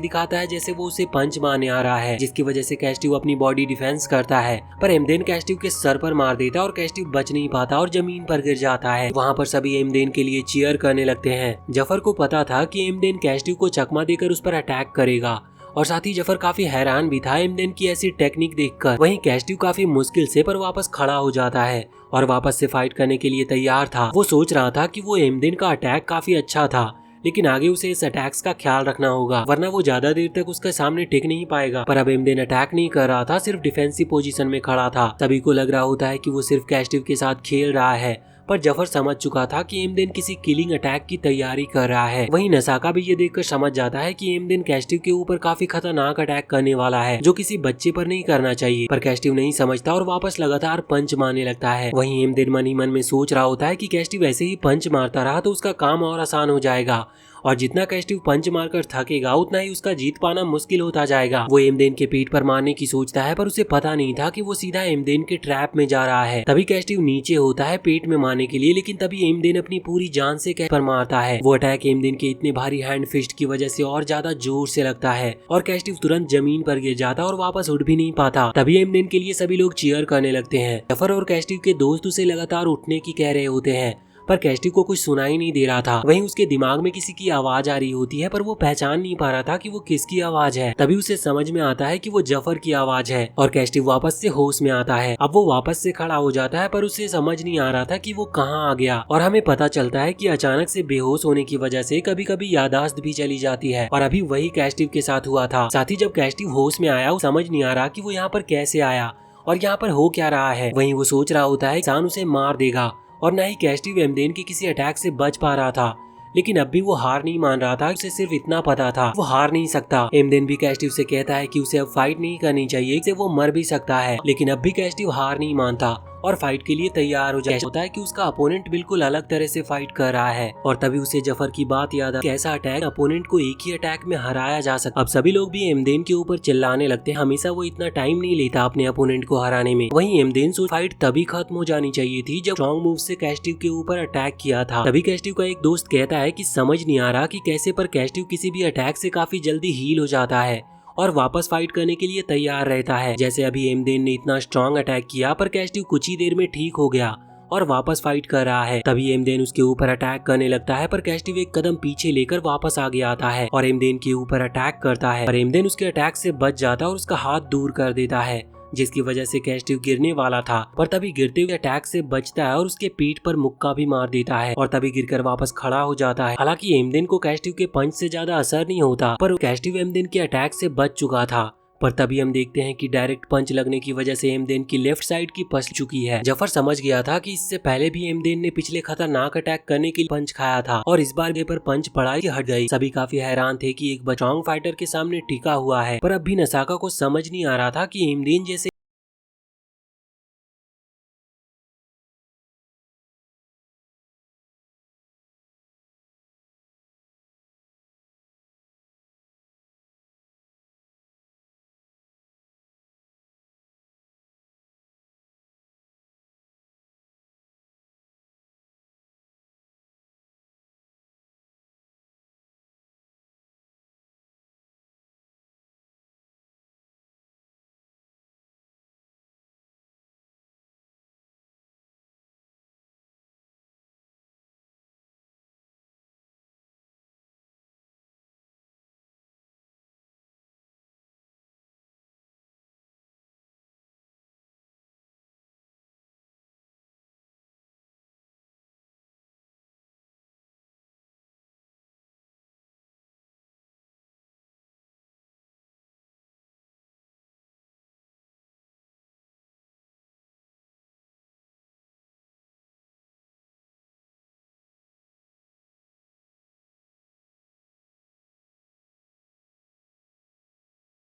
दिखाता है जैसे वो उसे पंच मारने आ रहा है, जिसकी वजह से कैस्टिव अपनी बॉडी डिफेंस करता है। पर एमदेन कैस्टिव के सर पर मार देता है और कैस्टिव बच नहीं पाता और जमीन पर गिर जाता है। वहाँ पर सभी एमदेन के लिए चीयर करने लगते हैं। जफर को पता था कि एमदेन कैस्टिव को चकमा देकर उस पर अटैक करेगा और साथ ही जफर काफी हैरान भी था एमदेन की ऐसी टेक्निक देखकर। वहीं कैस्टिव काफी मुश्किल से पर वापस खड़ा हो जाता है और वापस से फाइट करने के लिए तैयार था। वो सोच रहा था कि वो एमदेन का अटैक काफी अच्छा था, लेकिन आगे उसे इस अटैक्स का ख्याल रखना होगा वरना वो ज्यादा देर तक उसके सामने टिक नहीं पाएगा। पर अब एमदेन अटैक नहीं कर रहा था, सिर्फ डिफेंसिव पोजीशन में खड़ा था। सभी को लग रहा होता है कि वो सिर्फ कैस्टिव के साथ खेल रहा है, पर जफर समझ चुका था कि एमदेन किसी किलिंग अटैक की तैयारी कर रहा है। वहीं नसाका भी ये देखकर समझ जाता है कि एमदेन कैस्टिव के ऊपर काफी खतरनाक अटैक करने वाला है, जो किसी बच्चे पर नहीं करना चाहिए। पर कैस्टिव नहीं समझता और वापस लगातार पंच मारने लगता है। वहीं एमदेन मन ही मन में सोच रहा होता है कि कैस्टिव ऐसे ही पंच मारता रहा तो उसका काम और आसान हो जाएगा और जितना कैस्टिव पंच मारकर थकेगा उतना ही उसका जीत पाना मुश्किल होता जाएगा। वो एमदेन के पीठ पर मारने की सोचता है, पर उसे पता नहीं था कि वो सीधा एमदेन के ट्रैप में जा रहा है। तभी कैस्टिव नीचे होता है पेट में मारने के लिए, लेकिन तभी एमदेन अपनी पूरी जान से कैस्टिव पर मारता है। वो अटैक एमदेन के इतने भारी हैंड फिस्ट की वजह से और ज्यादा जोर से लगता है और कैस्टिव तुरंत जमीन पर गिर जाता और वापस उठ भी नहीं पाता। तभी एमदेन के लिए सभी लोग चीयर करने लगते हैं। जफर और कैस्टिव के दोस्त उसे लगातार उठने की कह रहे होते हैं, पर कैस्टिव को कुछ सुनाई नहीं दे रहा था। वहीं उसके दिमाग में किसी की आवाज आ रही होती है, पर वो पहचान नहीं पा रहा था कि वो किसकी आवाज है। तभी उसे समझ में आता है कि वो जफर की आवाज है और कैस्टिव वापस से होश में आता है। अब वो वापस से खड़ा हो जाता है, पर उसे समझ नहीं आ रहा था कि वो कहाँ आ गया। और हमें पता चलता है कि अचानक से बेहोश होने की वजह से कभी कभी यादाश्त भी चली जाती है और अभी वही कैस्टिव के साथ हुआ था। साथ ही जब कैस्टिव होश में आया, वो समझ नहीं आ रहा कि वो यहाँ पर कैसे आया और यहाँ पर हो क्या रहा है। वहीं वो सोच रहा होता है इंसान उसे मार देगा और न ही कैस्टिव एमदेन के किसी अटैक से बच पा रहा था, लेकिन अब भी वो हार नहीं मान रहा था। उसे सिर्फ इतना पता था वो हार नहीं सकता। एमदेन भी कैस्टिव से कहता है कि उसे अब फाइट नहीं करनी चाहिए, इससे वो मर भी सकता है, लेकिन अब भी कैस्टिव हार नहीं मानता और फाइट के लिए तैयार हो जाता होता है कि उसका अपोनेंट बिल्कुल अलग तरह से फाइट कर रहा है। और तभी उसे जफर की बात याद आती है, ऐसा अटैक अपोनेंट को एक ही अटैक में हराया जा सकता। अब सभी लोग भी एमदेन के ऊपर चिल्लाने लगते हैं, हमेशा वो इतना टाइम नहीं लेता अपने अपोनेंट को हराने में। वहीं एमदेन से फाइट तभी खत्म हो जानी चाहिए थी जब स्ट्रॉन्ग मूव से कैस्टिव के ऊपर अटैक किया था। तभी कैस्टिव का एक दोस्त कहता है कि समझ नहीं आ रहा कि कैसे, पर कैस्टिव किसी भी अटैक से काफी जल्दी हील हो जाता है और वापस फाइट करने के लिए तैयार रहता है। जैसे अभी एमदेन ने इतना स्ट्रॉन्ग अटैक किया, पर कैस्टिव कुछ ही देर में ठीक हो गया और वापस फाइट कर रहा है। तभी एमदेन उसके ऊपर अटैक करने लगता है, पर कैस्टिव एक कदम पीछे लेकर वापस आगे आता है और एमदेन के ऊपर अटैक करता है। पर एमदेन उसके अटैक से बच जाता है और उसका हाथ दूर कर देता है, जिसकी वजह से कैस्टिव गिरने वाला था, पर तभी गिरते हुए अटैक से बचता है और उसके पीठ पर मुक्का भी मार देता है और तभी गिरकर वापस खड़ा हो जाता है। हालांकि एमदेन को कैस्टिव के पंच से ज्यादा असर नहीं होता, पर कैस्टिव एमदेन के अटैक से बच चुका था। पर तभी हम देखते हैं कि डायरेक्ट पंच लगने की वजह से एमदेन की लेफ्ट साइड की पस चुकी है। जफर समझ गया था कि इससे पहले भी एमदेन ने पिछले खतरनाक अटैक करने के लिए पंच खाया था और इस बार पर पंच पड़ा ही हट गई। सभी काफी हैरान थे कि एक स्ट्रॉन्ग फाइटर के सामने टिका हुआ है, पर अब भी नसाका को समझ नहीं आ रहा था कि एमदेन जैसे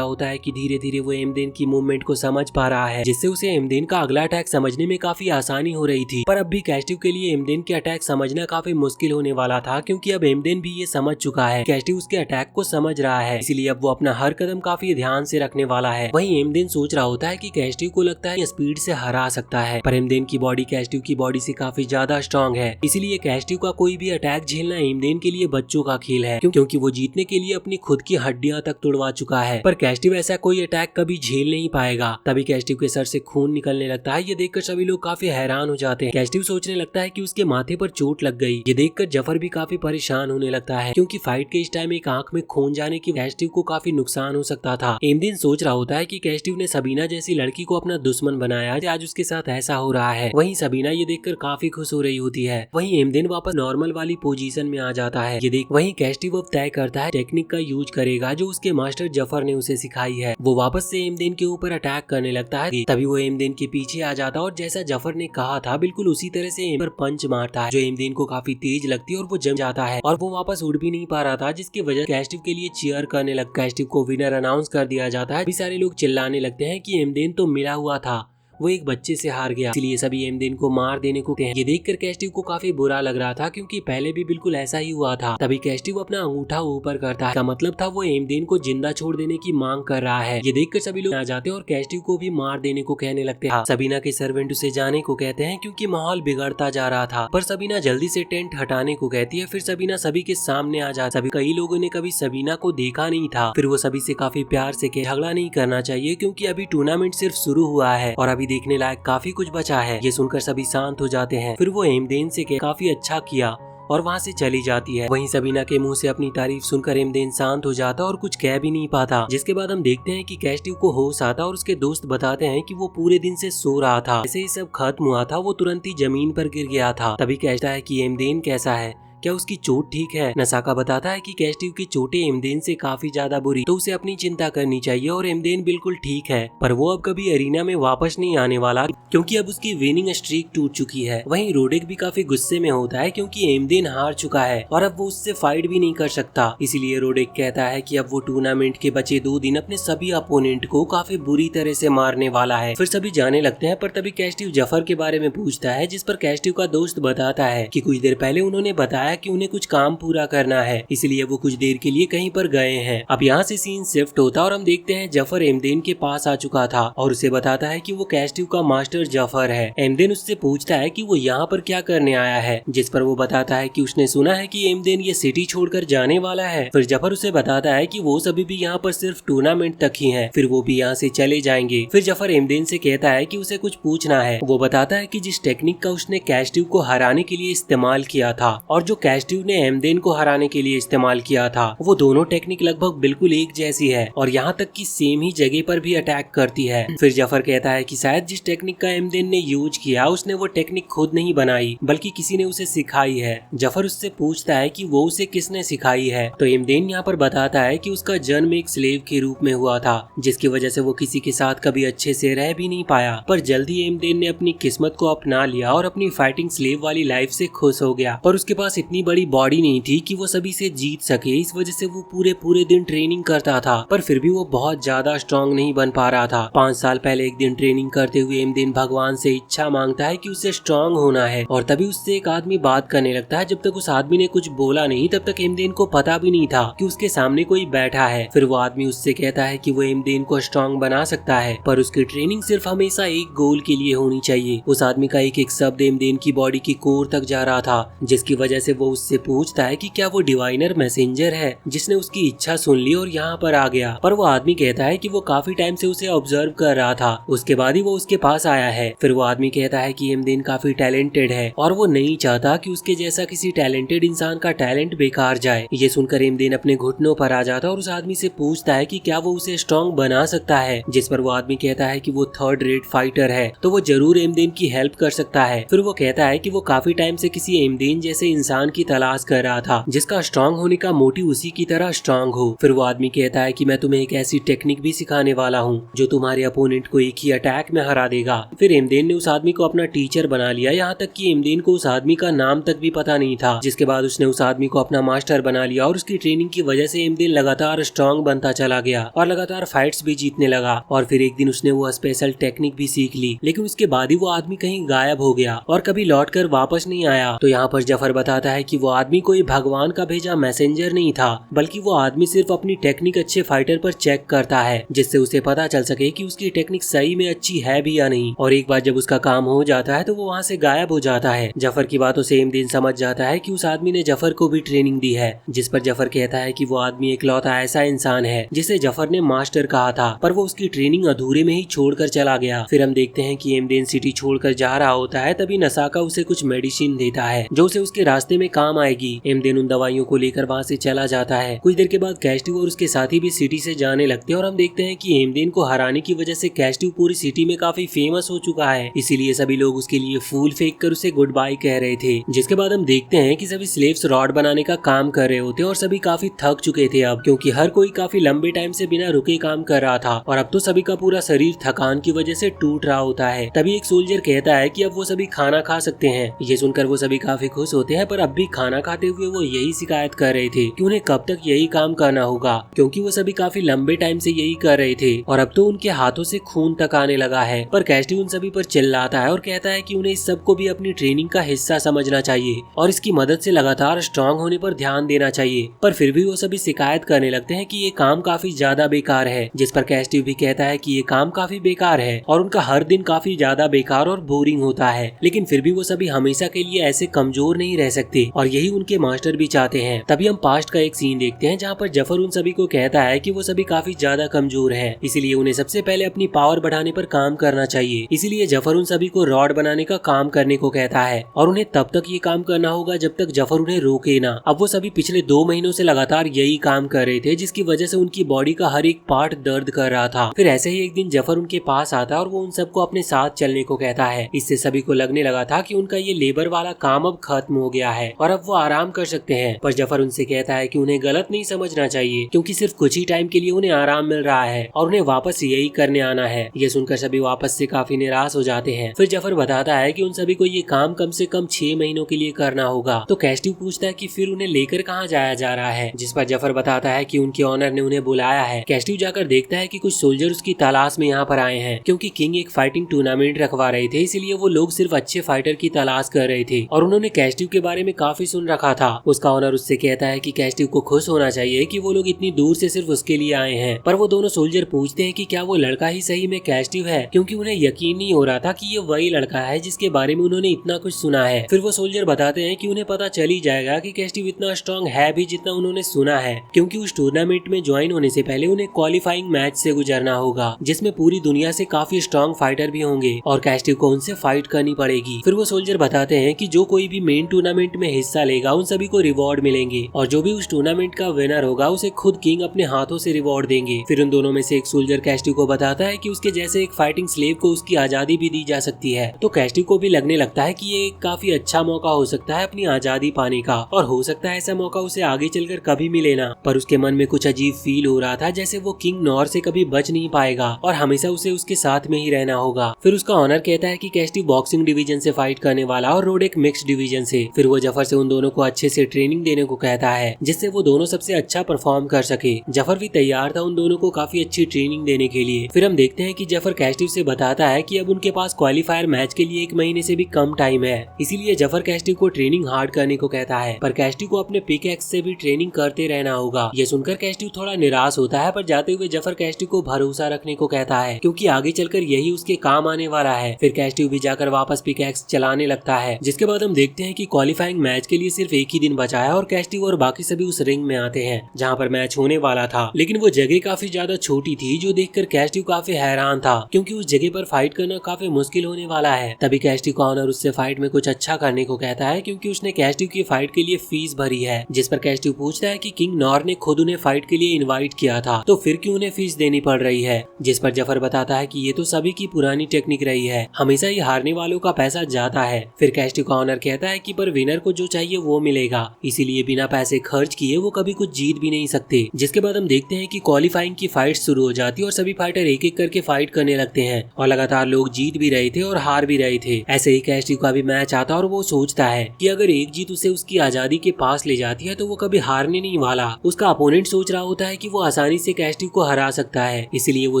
होता है कि धीरे धीरे वो एमदेन की मूवमेंट को समझ पा रहा है, जिससे उसे एमदेन का अगला अटैक समझने में काफी आसानी हो रही थी। पर अब भी कैस्टिव के लिए एमदेन के अटैक समझना काफी मुश्किल होने वाला था, क्योंकि अब एमदेन भी ये समझ चुका है कैस्टिव उसके अटैक को समझ रहा है, इसलिए अब वो अपना हर कदम काफी ध्यान से रखने वाला है। वहीं एमदेन सोच रहा होता है कि कैस्टिव को लगता है स्पीड से हरा सकता है, पर एमदेन की बॉडी कैस्टिव की बॉडी से काफी ज्यादा स्ट्रॉन्ग है, इसलिए कैस्टिव का कोई भी अटैक झेलना एमदेन के लिए बच्चों का खेल है, क्योंकि वो जीतने के लिए अपनी खुद की हड्डियां तक तुड़वा चुका है। पर कैस्टिव ऐसा कोई अटैक कभी झेल नहीं पाएगा। तभी कैस्टिव के सर से खून निकलने लगता है। ये देखकर सभी लोग काफी हैरान हो जाते हैं। कैस्टिव सोचने लगता है कि उसके माथे पर चोट लग गई। ये देखकर जफर भी काफी परेशान होने लगता है, क्योंकि फाइट के इस टाइम एक आंख में खून जाने की कैस्टिव को काफी नुकसान हो सकता था। एमदेन सोच रहा होता है कि कैस्टिव ने सबीना जैसी लड़की को अपना दुश्मन बनाया, आज उसके साथ ऐसा हो रहा है। वहीं सबीना ये देखकर काफी खुश हो रही होती है। वहीं एमदेन वापस नॉर्मल वाली पोजीशन में आ जाता है। ये देख वहीं कैस्टिव अब तय करता है टेक्निक का यूज करेगा जो उसके मास्टर जफर ने उसे सिखाई है। वो वापस से एमदेन के ऊपर अटैक करने लगता है। तभी वो एमदेन के पीछे आ जाता है और जैसा जफर ने कहा था बिल्कुल उसी तरह से एम पर पंच मारता है, जो एमदेन को काफी तेज लगती है और वो जम जाता है और वो वापस उड़ भी नहीं पा रहा था, जिसकी वजह कैस्टिव के लिए चीयर करने लग। कैस्टिव को विनर अनाउंस कर दिया जाता है। सारे लोग चिल्लाने लगते हैं कि एमदेन तो मिला हुआ था, वो एक बच्चे से हार गया, इसलिए सभी एमदेन को मार देने को कहते हैं। ये देखकर कैस्टिव को काफी बुरा लग रहा था, क्योंकि पहले भी बिल्कुल ऐसा ही हुआ था। तभी कैस्टिव अपना अंगूठा ऊपर करता है, का मतलब था वो एमदेन को जिंदा छोड़ देने की मांग कर रहा है। ये देखकर सभी लोग आ जाते हैं और कैस्टिव को भी मार देने को कहने लगते हैं। सबीना के सर्वेंट उसे जाने को कहते हैं, क्योंकि माहौल बिगड़ता जा रहा था। पर सबीना जल्दी से टेंट हटाने को कहती है। फिर सबीना सभी के सामने आ जाती है। कई लोगों ने कभी सबीना को देखा नहीं था। फिर वो सभी से काफी प्यार से झगड़ा नहीं करना चाहिए, क्योंकि अभी टूर्नामेंट सिर्फ शुरू हुआ है और अभी देखने लायक काफी कुछ बचा है। ये सुनकर सभी शांत हो जाते हैं। फिर वो एमदेन से काफी अच्छा किया और वहाँ से चली जाती है। वहीं सबीना के मुंह से अपनी तारीफ सुनकर एमदेन शांत हो जाता और कुछ कह भी नहीं पाता। जिसके बाद हम देखते हैं कि कैस्टिव को होश आता और उसके दोस्त बताते हैं कि वो पूरे दिन से सो रहा था। जैसे ही सब खत्म हुआ था वो तुरंत ही जमीन पर गिर गया था। तभी कहता है कि एमदेन कैसा है, क्या उसकी चोट ठीक है। नसाका बताता है कि कैस्टिव की चोटें एमदेन से काफी ज्यादा बुरी, तो उसे अपनी चिंता करनी चाहिए और एमदेन बिल्कुल ठीक है। पर वो अब कभी अरीना में वापस नहीं आने वाला, क्योंकि अब उसकी विनिंग स्ट्रीक टूट चुकी है। वहीं रोडेक भी काफी गुस्से में होता है, क्योंकि एमदेन हार चुका है और अब वो उससे फाइट भी नहीं कर सकता। इसीलिए रोडेक कहता है कि अब वो टूर्नामेंट के बचे 2 दिन अपने सभी अपोनेंट को काफी बुरी तरह से मारने वाला है। फिर सभी जाने लगते हैं। पर तभी कैस्टिव जफर के बारे में पूछता है, जिस पर कैस्टिव का दोस्त बताता है कि कुछ देर पहले उन्होंने बताया कि उन्हें कुछ काम पूरा करना है, इसलिए वो कुछ देर के लिए कहीं पर गए हैं। अब यहाँ से सीन शिफ्ट होता और हम देखते हैं जफर एमदेन के पास आ चुका था और उसे बताता है कि वो कैस्टिव का मास्टर जफर है। एमदेन उससे पूछता है कि वो यहाँ पर क्या करने आया है, जिस पर वो बताता है कि उसने सुना है कि एमदेन ये सिटी छोड़कर जाने वाला है। फिर जफर उसे बताता है कि वो सभी भी यहाँ पर सिर्फ टूर्नामेंट तक ही है, फिर वो भी यहाँ से चले जाएंगे। फिर जफर एमदेन से कहता है कि उसे कुछ पूछना है। वो बताता है कि जिस टेक्निक का उसने कैस्टिव को हराने के लिए इस्तेमाल किया था और जो कैस्टिव ने एमदेन को हराने के लिए इस्तेमाल किया था, वो दोनों टेक्निक लगभग बिल्कुल एक जैसी है और यहाँ तक कि सेम ही जगह पर भी अटैक करती है। फिर जफर कहता है कि शायद जिस टेक्निक का एमदेन ने यूज किया उसने वो टेक्निक खुद नहीं बनाई, बल्कि किसी ने उसे सिखाई है। जफर उससे पूछता है कि वो उसे किसने सिखाई है, तो एमदेन यहाँ पर बताता है कि उसका जन्म एक स्लेव के रूप में हुआ था, जिसकी वजह से वो किसी के साथ कभी अच्छे से रह भी नहीं पाया। पर जल्दी एमदेन ने अपनी किस्मत को अपना लिया और अपनी फाइटिंग स्लेव वाली लाइफ से खुश हो गया। पर उसके पास इतनी बड़ी बॉडी नहीं थी कि वो सभी से जीत सके, इस वजह से वो पूरे दिन ट्रेनिंग करता था। पर फिर भी वो बहुत ज्यादा स्ट्रॉन्ग नहीं बन पा रहा था। 5 साल पहले एक दिन ट्रेनिंग करते हुए एमदेन भगवान से इच्छा मांगता है कि उसे स्ट्रॉन्ग होना है और तभी उससे एक आदमी बात करने लगता है। जब तक उस आदमी ने कुछ बोला नहीं तब तक एमदेन को पता भी नहीं था कि उसके सामने कोई बैठा है। फिर वो आदमी उससे कहता है कि वो एमदेन को स्ट्रॉन्ग बना सकता है, पर उसकी ट्रेनिंग सिर्फ हमेशा एक गोल के लिए होनी चाहिए। उस आदमी का एक एक शब्द एमदेन की बॉडी की कोर तक जा रहा था, जिसकी वजह से वो उससे पूछता है कि क्या वो डिवाइनर मैसेंजर है जिसने उसकी इच्छा सुन ली और यहाँ पर आ गया। पर वो आदमी कहता है कि वो काफी टाइम से उसे ऑब्जर्व कर रहा था, उसके बाद ही वो उसके पास आया है। फिर वो आदमी कहता है कि एमदेन काफी टैलेंटेड है और वो नहीं चाहता कि उसके जैसा किसी टैलेंटेड इंसान का टैलेंट बेकार जाए। ये सुनकर एमदेन अपने घुटनों पर आ जाता और उस आदमी से पूछता है कि क्या वो उसे स्ट्रॉन्ग बना सकता है, जिस पर वो आदमी कहता है कि वो 3rd रेट फाइटर है, तो वो जरूर एमदेन की हेल्प कर सकता है। फिर वो कहता है कि वो काफी टाइम से किसी एमदेन जैसे इंसान इंसान की तलाश कर रहा था जिसका स्ट्रांग होने का मोटिव उसी की तरह स्ट्रांग हो। फिर वो आदमी कहता है कि मैं तुम्हें एक ऐसी टेक्निक भी सिखाने वाला हूँ जो तुम्हारे अपोनेंट को एक ही अटैक में हरा देगा। फिर इमदेन ने उस आदमी को अपना टीचर बना लिया, यहाँ तक कि इमदेन को उस आदमी का नाम तक भी पता नहीं था। जिसके बाद उसने उस आदमी को अपना मास्टर बना लिया और उसकी ट्रेनिंग की वजह से इमदेन लगातार स्ट्रांग बनता चला गया और लगातार फाइट्स भी जीतने लगा। और फिर एक दिन उसने वो स्पेशल टेक्निक भी सीख ली, लेकिन उसके बाद ही वो आदमी कहीं गायब हो गया और कभी लौट कर वापस नहीं आया। तो यहाँ पर जफर बताता है कि वो आदमी कोई भगवान का भेजा मैसेंजर नहीं था, बल्कि वो आदमी सिर्फ अपनी टेक्निक अच्छे फाइटर पर चेक करता है जिससे उसे पता चल सके कि उसकी टेक्निक सही में अच्छी है भी या नहीं। और एक बार जब उसका काम हो जाता है तो वो वहाँ से गायब हो जाता है। जफर की बातों से इमदेन समझ जाता है कि उस आदमी ने जफर को भी ट्रेनिंग दी है, जिस पर जफर कहता है कि वो आदमी इकलौता ऐसा इंसान है जिसे जफर ने मास्टर कहा था, पर वो उसकी ट्रेनिंग अधूरे में ही छोड़कर चला गया। फिर हम देखते हैं कि इमदेन सिटी छोड़कर जा रहा होता है, तभी नसाका उसे कुछ मेडिसिन देता है जो उसे उसके रास्ते में काम आएगी। इमदेन उन दवाइयों को लेकर वहाँ से चला जाता है। कुछ देर के बाद कैस्टिव और उसके साथी भी सिटी से जाने लगते हैं और हम देखते हैं कि इमदेन को हराने की वजह से कैस्टिव पूरी सिटी में काफी फेमस हो चुका है, इसीलिए सभी लोग उसके लिए फूल फेंक कर उसे गुड बाय कह रहे थे। जिसके बाद हम देखते हैं कि सभी स्लेव्स रॉड बनाने का काम कर रहे होते हैं और सभी काफी थक चुके थे अब, क्योंकि हर कोई काफी लंबे टाइम से बिना रुके काम कर रहा था और अब तो सभी का पूरा शरीर थकान की वजह से टूट रहा होता है। तभी एक सोल्जर कहता है कि अब वो सभी खाना खा सकते हैं। ये सुनकर वो सभी काफी खुश होते हैं, पर अब भी खाना खाते हुए वो यही शिकायत कर रहे थे कि उन्हें कब तक यही काम करना होगा, क्योंकि वो सभी काफी लंबे टाइम से यही कर रहे थे और अब तो उनके हाथों से खून तक आने लगा है। पर कैस्टिव उन सभी पर चिल्लाता है और कहता है कि उन्हें इस सब को भी अपनी ट्रेनिंग का हिस्सा समझना चाहिए और इसकी मदद से लगातार स्ट्रांग होने पर ध्यान देना चाहिए। पर फिर भी वो सभी शिकायत करने लगते हैं कि ये काम काफी ज्यादा बेकार है, जिस पर कैस्टिव भी कहता है कि ये काम काफी बेकार है और उनका हर दिन काफी ज्यादा बेकार और बोरिंग होता है, लेकिन फिर भी वो सभी हमेशा के लिए ऐसे कमजोर नहीं रह सकते और यही उनके मास्टर भी चाहते हैं। तभी हम पास्ट का एक सीन देखते हैं जहाँ पर जफर उन सभी को कहता है कि वो सभी काफी ज्यादा कमजोर हैं, इसीलिए उन्हें सबसे पहले अपनी पावर बढ़ाने पर काम करना चाहिए। इसीलिए जफर उन सभी को रॉड बनाने का काम करने को कहता है और उन्हें तब तक ये काम करना होगा जब तक जफर उन्हें रोके ना। अब वो सभी पिछले 2 महीनों से लगातार यही काम कर रहे थे, जिसकी वजह से उनकी बॉडी का हर एक पार्ट दर्द कर रहा था। फिर ऐसे ही एक दिन जफर उनके पास आता है और वो उन सबको अपने साथ चलने को कहता है। इससे सभी को लगने लगा था कि उनका ये लेबर वाला काम अब खत्म हो गया है और अब वो आराम कर सकते हैं। पर जफर उनसे कहता है कि उन्हें गलत नहीं समझना चाहिए, क्योंकि सिर्फ कुछ ही टाइम के लिए उन्हें आराम मिल रहा है और उन्हें वापस यही करने आना है। ये सुनकर सभी वापस से काफी निराश हो जाते हैं। फिर जफर बताता है कि उन सभी को ये काम कम से कम 6 महीनों के लिए करना होगा। तो कैस्टिव पूछता है कि फिर उन्हें लेकर कहाँ जाया जा रहा है, जिस पर जफर बताता है कि उनके ऑनर ने उन्हें बुलाया है। कैस्टिव जाकर देखता है कि कुछ सोल्जर उसकी तलाश में यहाँ पर आए हैं, क्योंकि किंग एक फाइटिंग टूर्नामेंट रखवा रहे थे, इसलिए वो लोग सिर्फ अच्छे फाइटर की तलाश कर रहे थे और उन्होंने कैस्टिव के बारे में काफी सुन रखा था। उसका ऑनर उससे कहता है कि कैस्टिव को खुश होना चाहिए कि वो लोग इतनी दूर से सिर्फ उसके लिए आए हैं। पर वो दोनों सोल्जर पूछते हैं कि क्या वो लड़का ही सही में कैस्टिव है, क्योंकि उन्हें यकीन नहीं हो रहा था कि ये वही लड़का है जिसके बारे में उन्होंने इतना कुछ सुना है। फिर वो सोल्जर बताते हैं कि उन्हें पता चल ही जाएगा कि कैस्टिव इतना स्ट्रांग है भी जितना उन्होंने सुना है, क्योंकि उस टूर्नामेंट में ज्वाइन होने से पहले उन्हें क्वालिफाइंग मैच से गुजरना होगा, जिसमें पूरी दुनिया से काफी स्ट्रांग फाइटर भी होंगे और कैस्टिव को उनसे फाइट करनी पड़ेगी। फिर वो सोल्जर बताते हैं कि जो कोई भी मेन टूर्नामेंट में हिस्सा लेगा उन सभी को रिवॉर्ड मिलेंगे और जो भी उस टूर्नामेंट का विनर होगा उसे खुद किंग अपने हाथों से रिवॉर्ड देंगे। फिर उन दोनों में से एक सोल्जर कैस्टिव को बताता है कि उसके जैसे एक फाइटिंग स्लेव को उसकी आजादी भी दी जा सकती है। तो कैस्टिव को भी लगने लगता है कि ये एक काफी अच्छा मौका हो सकता है अपनी आजादी पाने का और हो सकता है ऐसा मौका उसे आगे चलकर कभी मिले ना। पर उसके मन में कुछ अजीब फील हो रहा था, जैसे वो किंग नॉर से कभी बच नहीं पाएगा और हमेशा उसे उसके साथ में ही रहना होगा। फिर उसका ऑनर कहता है कि कैस्टिव बॉक्सिंग डिवीजन से फाइट करने वाला और रोड एक मिक्स डिवीजन से। फिर वो जफर से उन दोनों को अच्छे से ट्रेनिंग देने को कहता है, जिससे वो दोनों सबसे अच्छा परफॉर्म कर सके। जफर भी तैयार था उन दोनों को काफी अच्छी ट्रेनिंग देने के लिए। फिर हम देखते हैं कि जफर कैस्टिव से बताता है कि अब उनके पास क्वालिफायर मैच के लिए 1 महीने से भी कम टाइम है, इसीलिए जफर कैस्टिव को ट्रेनिंग हार्ड करने को कहता है। पर कैस्टिव को अपने पिकैक्स से भी ट्रेनिंग करते रहना होगा। ये सुनकर कैस्टिव थोड़ा निराश होता है, पर जाते हुए जफर कैस्टिव को भरोसा रखने को कहता है, क्योंकि आगे चलकर यही उसके काम आने वाला है। फिर कैस्टिव भी जाकर वापस पिकैक्स चलाने लगता है। जिसके बाद हम देखते हैं कि क्वालिफाइंग मैच के लिए सिर्फ 1 ही दिन बचा है और कैस्टिव और बाकी सभी उस रिंग में आते हैं जहाँ पर मैच होने वाला था, लेकिन वो जगह काफी ज्यादा छोटी थी, जो देखकर कैस्टिव काफी हैरान था, क्योंकि उस जगह पर फाइट करना काफी मुश्किल होने वाला है। तभी कैस्टिव का ऑनर उससे फाइट में कुछ अच्छा करने को कहता है, क्योंकि उसने कैस्टिव की फाइट के लिए फीस भरी है। जिस पर कैस्टिव पूछता है कि किंग नॉर ने खुद उन्हें फाइट के लिए इनवाइट किया था, तो फिर क्यों उन्हें फीस देनी पड़ रही है। जिस पर जफर बताता है कि ये तो सभी की पुरानी टेक्निक रही है, हमेशा ही हारने वालों का पैसा जाता है। फिर कैस्टिव का ऑनर कहता है कि पर विनर को जो चाहिए वो मिलेगा, इसीलिए बिना पैसे खर्च किए वो कभी कुछ जीत भी नहीं सकते। जिसके बाद हम देखते हैं कि क्वालिफाइंग की फाइट शुरू हो जाती है और सभी फाइटर एक एक करके फाइट करने लगते हैं और लगातार लोग जीत भी रहे थे और हार भी रहे थे। ऐसे ही कैस्टिव का भी मैच आता और वो सोचता है कि अगर एक जीत उसे उसकी आजादी के पास ले जाती है तो वो कभी हारने नहीं वाला। उसका अपोनेंट सोच रहा होता है कि वो आसानी से कैस्टिव को हरा सकता है, इसलिए वो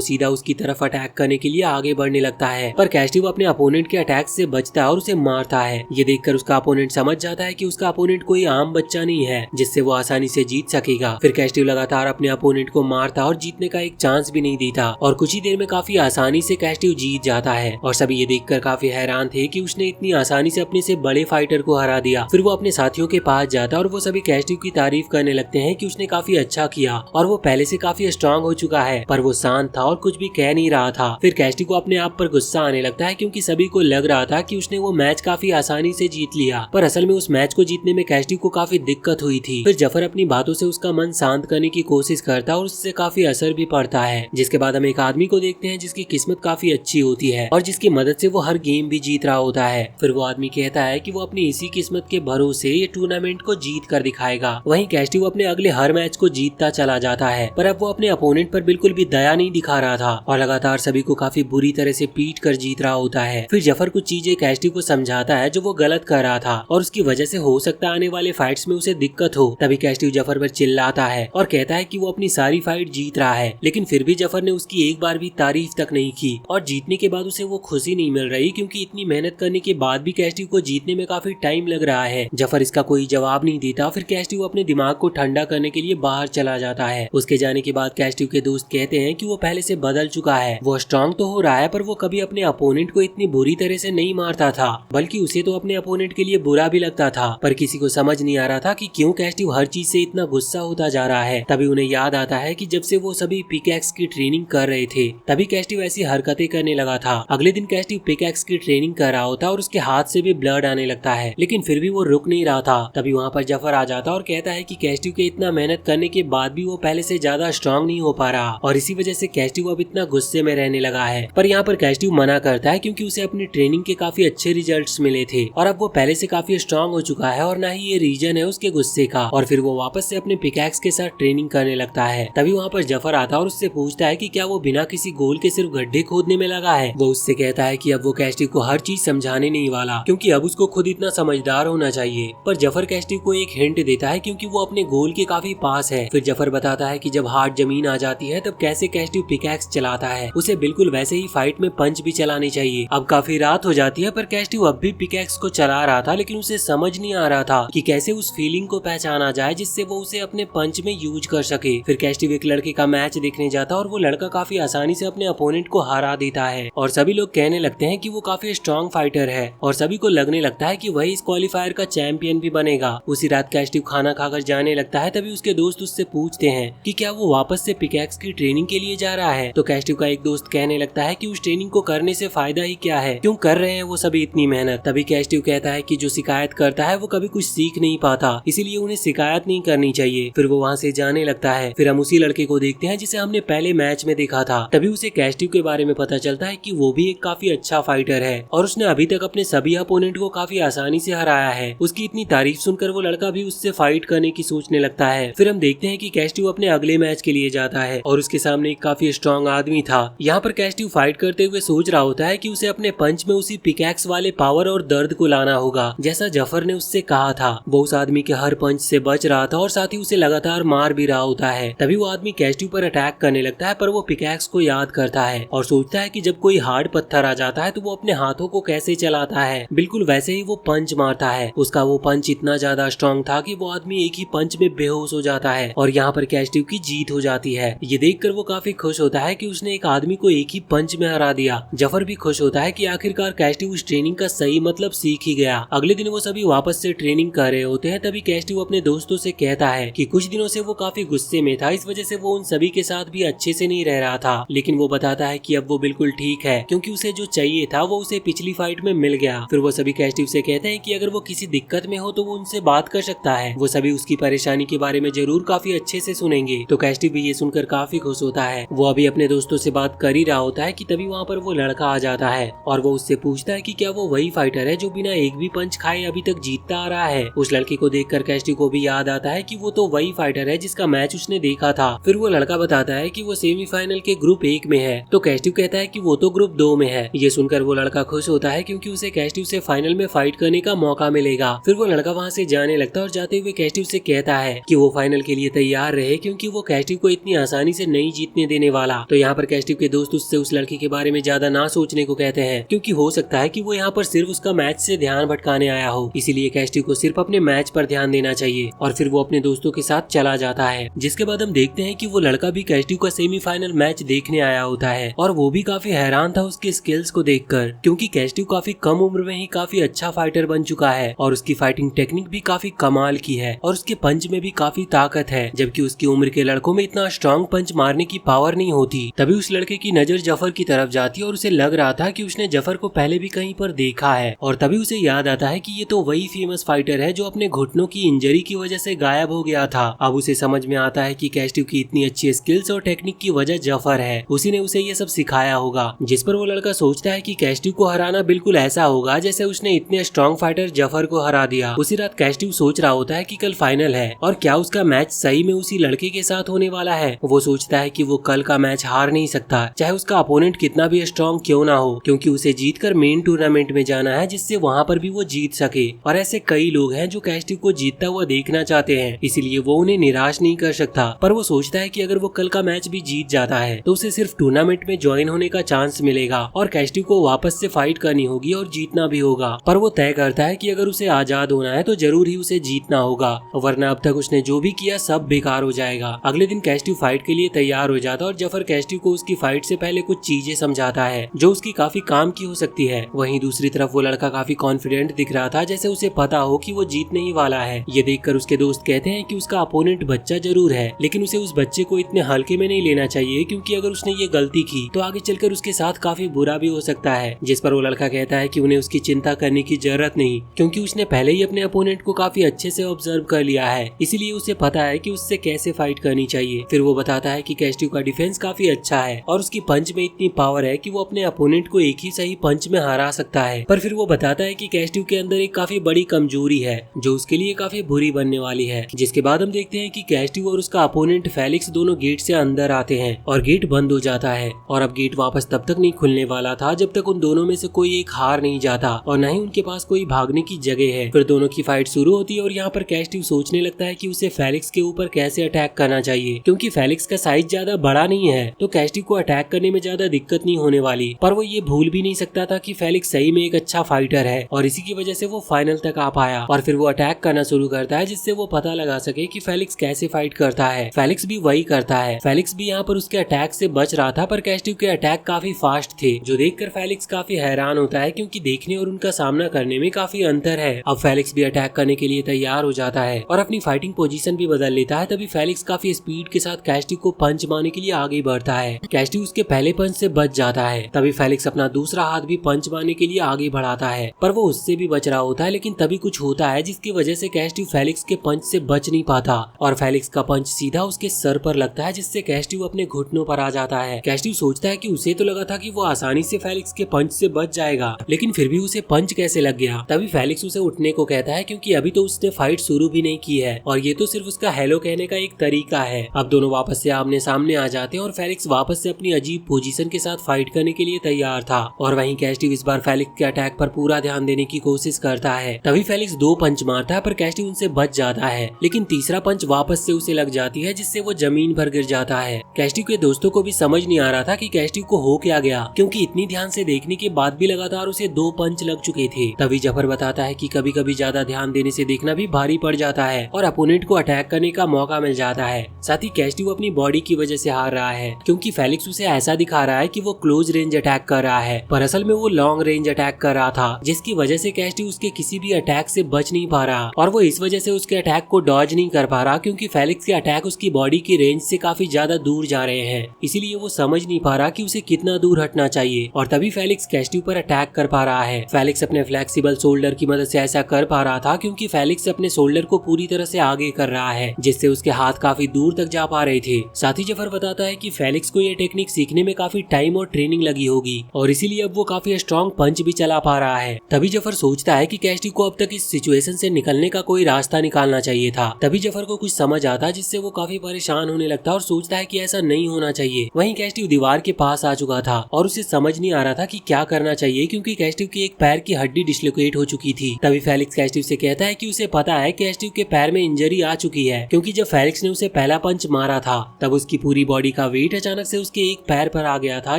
सीधा उसकी तरफ अटैक करने के लिए आगे बढ़ने लगता है। पर कैस्टिव अपने अपोनेंट के अटैक से बचता है और उसे मारता है। ये देखकर उसका अपोनेंट समझ जाता है कि उसका अपोनेंट कोई आम बच्चा नहीं है जिससे वो आसानी से जीत सकेगा। फिर कैस्टिव लगातार अपने अपोनेंट को मारता और जीतने का एक चांस भी नहीं देता और कुछ ही देर में काफी आसानी से कैस्टिव जीत जाता है। और सभी ये देखकर काफी हैरान थे कि उसने इतनी आसानी से अपने से बड़े फाइटर को हरा दिया। फिर वो अपने साथियों के पास जाता और वो सभी कैस्टिव की तारीफ करने लगते हैं कि उसने काफी अच्छा किया और वो पहले से काफी स्ट्रांग हो चुका है। पर वो शांत था और कुछ भी कह नहीं रहा था। फिर कैस्टिव को अपने आप पर गुस्सा आने लगता है क्योंकि सभी को लग रहा था कि उसने वो मैच काफी आसानी से जीत लिया, पर असल में उस मैच को जीतने में कैस्टिव को काफी दिक्कत हुई थी। फिर जफर अपनी बातों से उसका मन शांत करने की कोशिश करता और उससे काफी असर भी पड़ता है। जिसके बाद हम एक आदमी को देखते हैं जिसकी किस्मत काफी अच्छी होती है और जिसकी मदद से वो हर गेम भी जीत रहा होता है। फिर वो आदमी कहता है कि वो अपनी इसी किस्मत के भरोसे ये टूर्नामेंट को जीत कर दिखाएगा। वहीं कैस्टिव अपने अगले हर मैच को जीतता चला जाता है, पर अब वो अपने अपोनेंट पर बिल्कुल भी दया नहीं दिखा रहा था और लगातार सभी को काफी बुरी तरह से पीट कर जीत रहा होता है। फिर जफर कुछ चीजें कैस्टिव को समझाता है जो वो गलत कर रहा था और उसकी वजह से हो सकता है आने वाले फाइट्स में उसे दिक्कत हो। तभी कैस्टिव जफर पर चिल्लाता है और कहता है कि वो अपनी सारी फाइट जीत रहा है, लेकिन फिर भी जफर ने उसकी एक बार भी तारीफ तक नहीं की और जीतने के बाद उसे वो खुशी नहीं मिल रही क्योंकि इतनी मेहनत करने के बाद भी कैस्टिव को जीतने में काफी टाइम लग रहा है। जफर इसका कोई जवाब नहीं देता। फिर कैस्टिव अपने दिमाग को ठंडा करने के लिए बाहर चला जाता है। उसके जाने के बाद कैस्टिव के दोस्त कहते हैं कि वो पहले से बदल चुका है, वो स्ट्रांग तो हो रहा है पर वो कभी अपने अपोनेंट को इतनी बुरी तरह से नहीं मारता था, बल्कि उसे तो अपने अपोनेंट के लिए बुरा भी लगता था। पर किसी को समझ नहीं आ रहा था कि क्यों कैस्टिव हर चीज से इतना गुस्सा होता जा रहा है। तभी उन्हें याद आता है कि जब से वो सभी पिकैक्स की ट्रेनिंग कर रहे थे तभी कैस्टिव ऐसी हरकतें करने लगा था। अगले दिन कैस्टिव पिकैक्स की ट्रेनिंग कर रहा होता और उसके हाथ से भी ब्लड आने लगता है, लेकिन फिर भी वो रुक नहीं रहा था। तभी वहाँ पर जफर आ जाता और कहता है कि कैस्टिव के इतना मेहनत करने के बाद भी वो पहले से ज्यादा स्ट्रांग नहीं हो पा रहा और इसी वजह से कैस्टिव अब इतना गुस्से में रहने लगा है। पर यहाँ पर कैस्टिव मना करता है क्योंकि उसे अपनी ट्रेनिंग के काफी अच्छे रिजल्ट्स मिले थे और अब वो पहले से काफी स्ट्रांग हो चुका है और ना ही ये रीजन है उसके गुस्से का। और फिर वो वापस से अपने पिकैक्स के साथ ट्रेनिंग करने लगता है। तभी वहाँ पर जफर आता और उससे पूछता है कि क्या वो बिना किसी गोल के सिर्फ गड्ढे खोदने में लगा है। वो उससे कहता है कि अब वो कैस्टिव को हर चीज समझाने नहीं वाला क्योंकि अब उसको खुद इतना समझदार होना चाहिए। पर जफर कैस्टिव को एक हिंट देता है क्योंकि वो अपने गोल के काफी पास है। फिर जफर बताता है कि जब हार्ड जमीन आ जाती है तब कैसे कैस्टिव पिकैक्स चलाता है, उसे बिल्कुल वैसे ही फाइट में पंच भी चलानी चाहिए। अब काफी रात हो जाती है पर कैस्टिव अब भी पिकैक्स को चला रहा था, लेकिन उसे समझ नहीं आ रहा था कि कैसे उस फीलिंग को पहचाना जाए जिससे वो उसे अपने पंच में यूज कर सके। फिर कैस्टिव एक लड़के का मैच देखने जाता और वो लड़का काफी आसानी से अपने अपोनेंट को हरा देता है और सभी लोग कहने लगते हैं कि वो काफी स्ट्रॉन्ग फाइटर है और सभी को लगने लगता है कि वही इस क्वालिफायर का चैंपियन भी बनेगा। उसी रात कैस्टिव खाना खाकर जाने लगता है। तभी उसके दोस्त उससे पूछते हैं कि क्या वो वापस से पिकैक्स की ट्रेनिंग के लिए जा रहा है। तो कैस्टिव का एक दोस्त कहने लगता है कि उस ट्रेनिंग को करने से फायदा ही क्या है, क्यों कर रहे हैं वो सभी इतनी मेहनत। तभी कैस्टिव कहता है कि जो शिकायत करता है वो कभी कुछ सीख नहीं पाता, इसीलिए उन्हें शिकायत नहीं करनी चाहिए। फिर वो वहाँ से जाने लगता है। फिर हम उसी लड़के को देखते हैं जिसे हमने पहले मैच में देखा था। तभी उसे कैस्टिव के बारे में पता चलता है कि वो भी एक काफी अच्छा फाइटर है और उसने अभी तक अपने सभी अपोनेंट को काफी आसानी से हराया है। उसकी इतनी तारीफ सुनकर वो लड़का भी उससे फाइट करने की सोचने लगता है। फिर हम देखते हैं कि कैस्टिव अपने अगले मैच के लिए जाता है और उसके सामने एक काफी स्ट्रॉन्ग आदमी था। यहाँ पर कैस्टिव फाइट करते हुए सोच रहा होता है कि उसे अपने पंच में उसी पिकैक्स वाले पावर और दर्द को लाना होगा जैसा जफर ने उससे कहा था। वो उस आदमी के हर पंच से बच रहा था और साथ ही उसे लगातार मार भी रहा होता है। तभी वो आदमी कैस्टिव पर अटैक करने लगता है, पर वो पिकैक्स को याद करता है और सोचता है कि जब कोई हार्ड पत्थर आ जाता है तो वो अपने हाथों को कैसे चलाता है, बिल्कुल वैसे ही वो पंच मारता है। उसका वो पंच इतना ज्यादा स्ट्रॉन्ग था कि वो आदमी एक ही पंच में बेहोश हो जाता है और यहाँ पर कैस्टिव की जीत हो जाती है। ये देखकर वो काफी खुश होता है कि उसने एक आदमी को एक ही पंच में हरा दिया। जफर भी खुश होता है कि आखिरकार कैस्टिव उस ट्रेनिंग का सही मतलब सीख ही गया। अगले दिन वो सभी वापस से ट्रेनिंग कर रहे होते हैं। तभी कैस्टिव अपने दोस्तों से कहता है कि कुछ दिनों से वो काफी गुस्से में था, इस वजह से वो उन सभी के साथ भी अच्छे से नहीं रह रहा था, लेकिन वो बताता है कि अब वो बिल्कुल ठीक है क्योंकि उसे जो चाहिए था वो उसे पिछली फाइट में मिल गया। फिर वो सभी कैस्टिव से कहते हैं कि अगर वो किसी दिक्कत में हो तो वो उनसे बात कर सकता है, वो सभी उसकी परेशानी के बारे में जरूर काफी अच्छे से सुनेंगे। तो कैस्टिव भी ये सुनकर काफी खुश होता है। वो अभी अपने दोस्तों से बात कर ही रहा होता है कि तभी वहाँ पर वो लड़का आ जाता है और वो उससे पूछता है कि क्या वो वही फाइटर है जो बिना एक भी पंच खाए अभी तक जीतता आ रहा है। उस लड़के को देखकर कैस्टी को भी याद आता है कि वो तो वही फाइटर है जिसका मैच उसने देखा था। फिर वो लड़का बताता है कि वो सेमीफाइनल के ग्रुप 1 में है, तो कैस्टी कहता है कि वो तो ग्रुप 2 में है। ये सुनकर वो लड़का खुश होता है क्योंकि उसे कैस्टी से फाइनल में फाइट करने का मौका मिलेगा। फिर वो लड़का वहाँ से जाने लगता है और जाते हुए कैस्टी से कहता है कि वो फाइनल के लिए तैयार रहे क्योंकि वो कैस्टी को इतनी आसानी से नहीं जीतने देने वाला। तो यहाँ पर कैस्टी के दोस्त उससे उस लड़की के बारे में ज्यादा ना सोचने को कहते हैं क्योंकि हो सकता है कि वो यहाँ पर सिर्फ उसका मैच से ध्यान भटकाने आया हो, इसीलिए कैस्टी को सिर्फ अपने मैच पर ध्यान देना चाहिए। और फिर वो अपने दोस्तों के साथ चला जाता है। जिसके बाद हम देखते हैं कि वो लड़का भी कैस्टी का सेमीफाइनल मैच देखने आया होता है और वो भी काफी हैरान था उसके स्किल्स को देखकर, क्योंकि कैस्टी काफी कम उम्र में ही काफी अच्छा फाइटर बन चुका है और उसकी फाइटिंग टेक्निक भी काफी कमाल की है और उसके पंच में भी काफी ताकत है, जबकि उसकी उम्र के लड़कों में इतना स्ट्रॉन्ग पंच मारने की पावर नहीं होती। तभी उस लड़के की नजर जफर की तरफ जाती है और उसे लग रहा था कि उसने जफर को पहले भी कहीं पर देखा है। और तभी उसे याद आता है कि ये तो वही फेमस फाइटर है जो अपने घुटनों की इंजरी की वजह से गायब हो गया था। अब उसे समझ में आता है कि कैस्टी की इतनी अच्छी स्किल्स और टेक्निक की वजह जफर है, उसी ने उसे ये सब सिखाया होगा। जिस पर वो लड़का सोचता है कि कैस्टी को हराना बिल्कुल ऐसा होगा जैसे उसने इतने स्ट्रॉन्ग फाइटर जफर को हरा दिया। उसी रात कैस्टी सोच रहा होता है कि कल फाइनल है और क्या उसका मैच सही में उसी लड़के के साथ होने वाला है। वो सोचता है कि वो कल का मैच हार नहीं सकता, चाहे उसका अपोनेंट कितना भी स्ट्रॉन्ग क्यों ना हो, क्योंकि उसे जीतकर मेन टूर्नामेंट में जाना है जिससे वहाँ पर भी वो जीत सके। और ऐसे कई लोग हैं जो कैस्टी को जीतता हुआ देखना चाहते हैं, इसीलिए वो उन्हें निराश नहीं कर सकता। पर वो सोचता है कि अगर वो कल का मैच भी जीत जाता है तो उसे सिर्फ टूर्नामेंट में ज्वाइन होने का चांस मिलेगा और कैस्टी को वापस से फाइट करनी होगी और जीतना भी होगा। पर वो तय करता है कि अगर उसे आजाद होना है तो जरूर ही उसे जीतना होगा, वरना अब तक उसने जो भी किया सब बेकार हो जाएगा। अगले दिन कैस्टी फाइट के लिए तैयार हो जाता और जफर कैस्टी को उसकी फाइट से पहले कुछ चीजें समझाता है जो उसकी काफी काम की हो सकती है। वहीं दूसरी तरफ वो लड़का काफी कॉन्फिडेंट दिख रहा था, जैसे उसे पता हो कि वो जीतने ही वाला है। ये देखकर उसके दोस्त कहते हैं कि उसका अपोनेंट बच्चा जरूर है, लेकिन उसे उस बच्चे को इतने हल्के में नहीं लेना चाहिए क्योंकि अगर उसने ये गलती की तो आगे चलकर उसके साथ काफी बुरा भी हो सकता है। जिस पर वो लड़का कहता है कि उन्हें उसकी चिंता करने की जरूरत नहीं, क्योंकि उसने पहले ही अपने अपोनेंट को काफी अच्छे से ऑब्जर्व कर लिया है, इसीलिए उसे पता है कि उससे कैसे फाइट करनी चाहिए। फिर वो बताता है कि कैस्टी का डिफेंस काफी अच्छा है और उसकी पंच में इतनी पावर है कि वो अपने अपोनेंट को एक ही सही पंच में हरा सकता है। पर फिर वो बताता है कि कैस्टी के अंदर एक काफी बड़ी कमजोरी है जो उसके लिए काफी बुरी बनने वाली है। जिसके बाद हम देखते हैं कि कैस्टी और उसका अपोनेंट फेलिक्स दोनों गेट से अंदर आते हैं और गेट बंद हो जाता है। और अब गेट वापस तब तक नहीं खुलने वाला था जब तक उन दोनों में से कोई एक हार नहीं जाता और न ही उनके पास कोई भागने की जगह है। फिर दोनों की फाइट शुरू होती है और यहाँ पर कैस्टी सोचने लगता है कि उसे फेलिक्स के ऊपर कैसे अटैक करना चाहिए, क्योंकि फेलिक्स का साइज ज्यादा बड़ा नहीं है तो कैस्टी को अटैक करने में ज्यादा दिक्कत नहीं होने वाली। पर वो ये भूल भी नहीं सकता था कि फेलिक्स सही में एक अच्छा फाइटर है और इसी की वजह से वो फाइनल तक आ पाया। और फिर वो अटैक करना शुरू करता है जिससे वो पता लगा सके कि फेलिक्स कैसे फाइट करता है। फेलिक्स भी वही करता है। फेलिक्स भी यहाँ पर उसके अटैक से बच रहा था, पर कैस्टी के अटैक काफी फास्ट थे, जो देखकर फेलिक्स काफी हैरान होता है क्योंकि देखने और उनका सामना करने में काफी अंतर है। अब फेलिक्स भी अटैक करने के लिए तैयार हो जाता है और अपनी फाइटिंग पोजीशन भी बदल लेता है। तभी फेलिक्स काफी स्पीड के साथ कैस्टी को पंच मारने के लिए आगे बढ़ता है। कैस्टी उसके पहले पंच से बच जाता है। तभी फेलिक्स अपना दूसरा हाथ भी पंच मारने के लिए आगे बढ़ाता है, पर वो उससे भी बच रहा होता है। लेकिन तभी कुछ होता है जिसकी वजह से कैस्टी फेलिक्स के पंच से बच नहीं पाता और फेलिक्स का पंच सीधा उसके सर पर लगता है, जिससे कैस्टी अपने घुटनों पर आ जाता है। कैस्टी सोचता है कि उसे तो लगा था कि वो आसानी से फेलिक्स के पंच से बच जाएगा, लेकिन फिर भी उसे पंच कैसे लग गया। तभी फेलिक्स उसे उठने को कहता है क्योंकि अभी तो उसने फाइट शुरू भी नहीं की है और ये तो सिर्फ उसका हेलो कहने का एक तरीका है। अब दोनों वापस से आमने सामने आ जाते हैं और फेलिक्स वापस से अपनी अजीब पोजीशन के साथ फाइट करने के लिए तैयार था। और वहीं कैस्टी इस बार फेलिक्स के अटैक पर पूरा ध्यान देने की कोशिश करता है। तभी फेलिक्स 2 पंच मारता है पर कैस्टी उनसे बच जाता है, लेकिन तीसरा पंच वापस से उसे लग जाती है जिससे वो जमीन पर गिर जाता है। कैस्टी के दोस्तों को भी समझ नहीं आ रहा था कि कैस्टी को हो क्या गया, क्योंकि इतनी ध्यान से देखने के बाद भी लगातार उसे 2 पंच लग चुके थे। तभी जफर बताता है कि कभी कभी ज्यादा ध्यान देने से देखना भी भारी पड़ जाता है और अपोनेंट को अटैक करने का मौका मिल जाता है। साथ ही कैस्टी वो अपनी बॉडी की वजह से हार रहा है, क्योंकि फेलिक्स उसे ऐसा दिखा रहा है कि वो क्लोज रेंज अटैक कर रहा है, पर असल में वो लॉन्ग रेंज अटैक कर रहा था, जिसकी वजह से कैस्टी उसके किसी भी अटैक से बच नहीं पा रहा और वो इस वजह से उसके अटैक को डॉज नहीं कर पा रहा, क्योंकि फेलिक्स के अटैक उसकी बॉडी की रेंज से काफी ज्यादा दूर जा रहे हैं। इसीलिए वो समझ नहीं पा रहा कि उसे कितना दूर हटना चाहिए और तभी फेलिक्स कैस्टी पर अटैक कर पा रहा है। फेलिक्स अपने फ्लेक्सिबल शोल्डर की मदद से ऐसा कर पा रहा था क्योंकि फेलिक्स अपने शोल्डर को पूरी तरह से आगे कर रहा है, जिससे उसके हाथ काफी दूर तक जा पा रहे थे। साथ ही जफर बताता है कि फेलिक्स को ये टेक्निक सीखने में काफी टाइम और ट्रेनिंग लगी होगी और इसीलिए अब वो काफी स्ट्रॉन्ग पंच भी चला पा रहा है। तभी जफर सोचता है कि कैस्टी कैस्टिव को अब तक इस सिचुएशन से निकलने का कोई रास्ता निकालना चाहिए था। तभी जफर को कुछ समझ आता जिससे वो काफी परेशान होने लगता और सोचता है कि ऐसा नहीं होना चाहिए। वहीं कैस्टिव दीवार के पास आ चुका था और उसे समझ नहीं आ रहा था कि क्या करना चाहिए, क्योंकि कैस्टिव की एक पैर की हड्डी डिस्लोकेट हो चुकी थी। तभी फेलिक्स कैस्टिव से कहता है कि उसे पता है कैस्टिव के पैर में इंजरी आ चुकी है, क्योंकि जब फेलिक्स ने उसे पहला पंच मारा था तब उसकी पूरी बॉडी का वेट अचानक से उसके एक पैर पर आ गया था,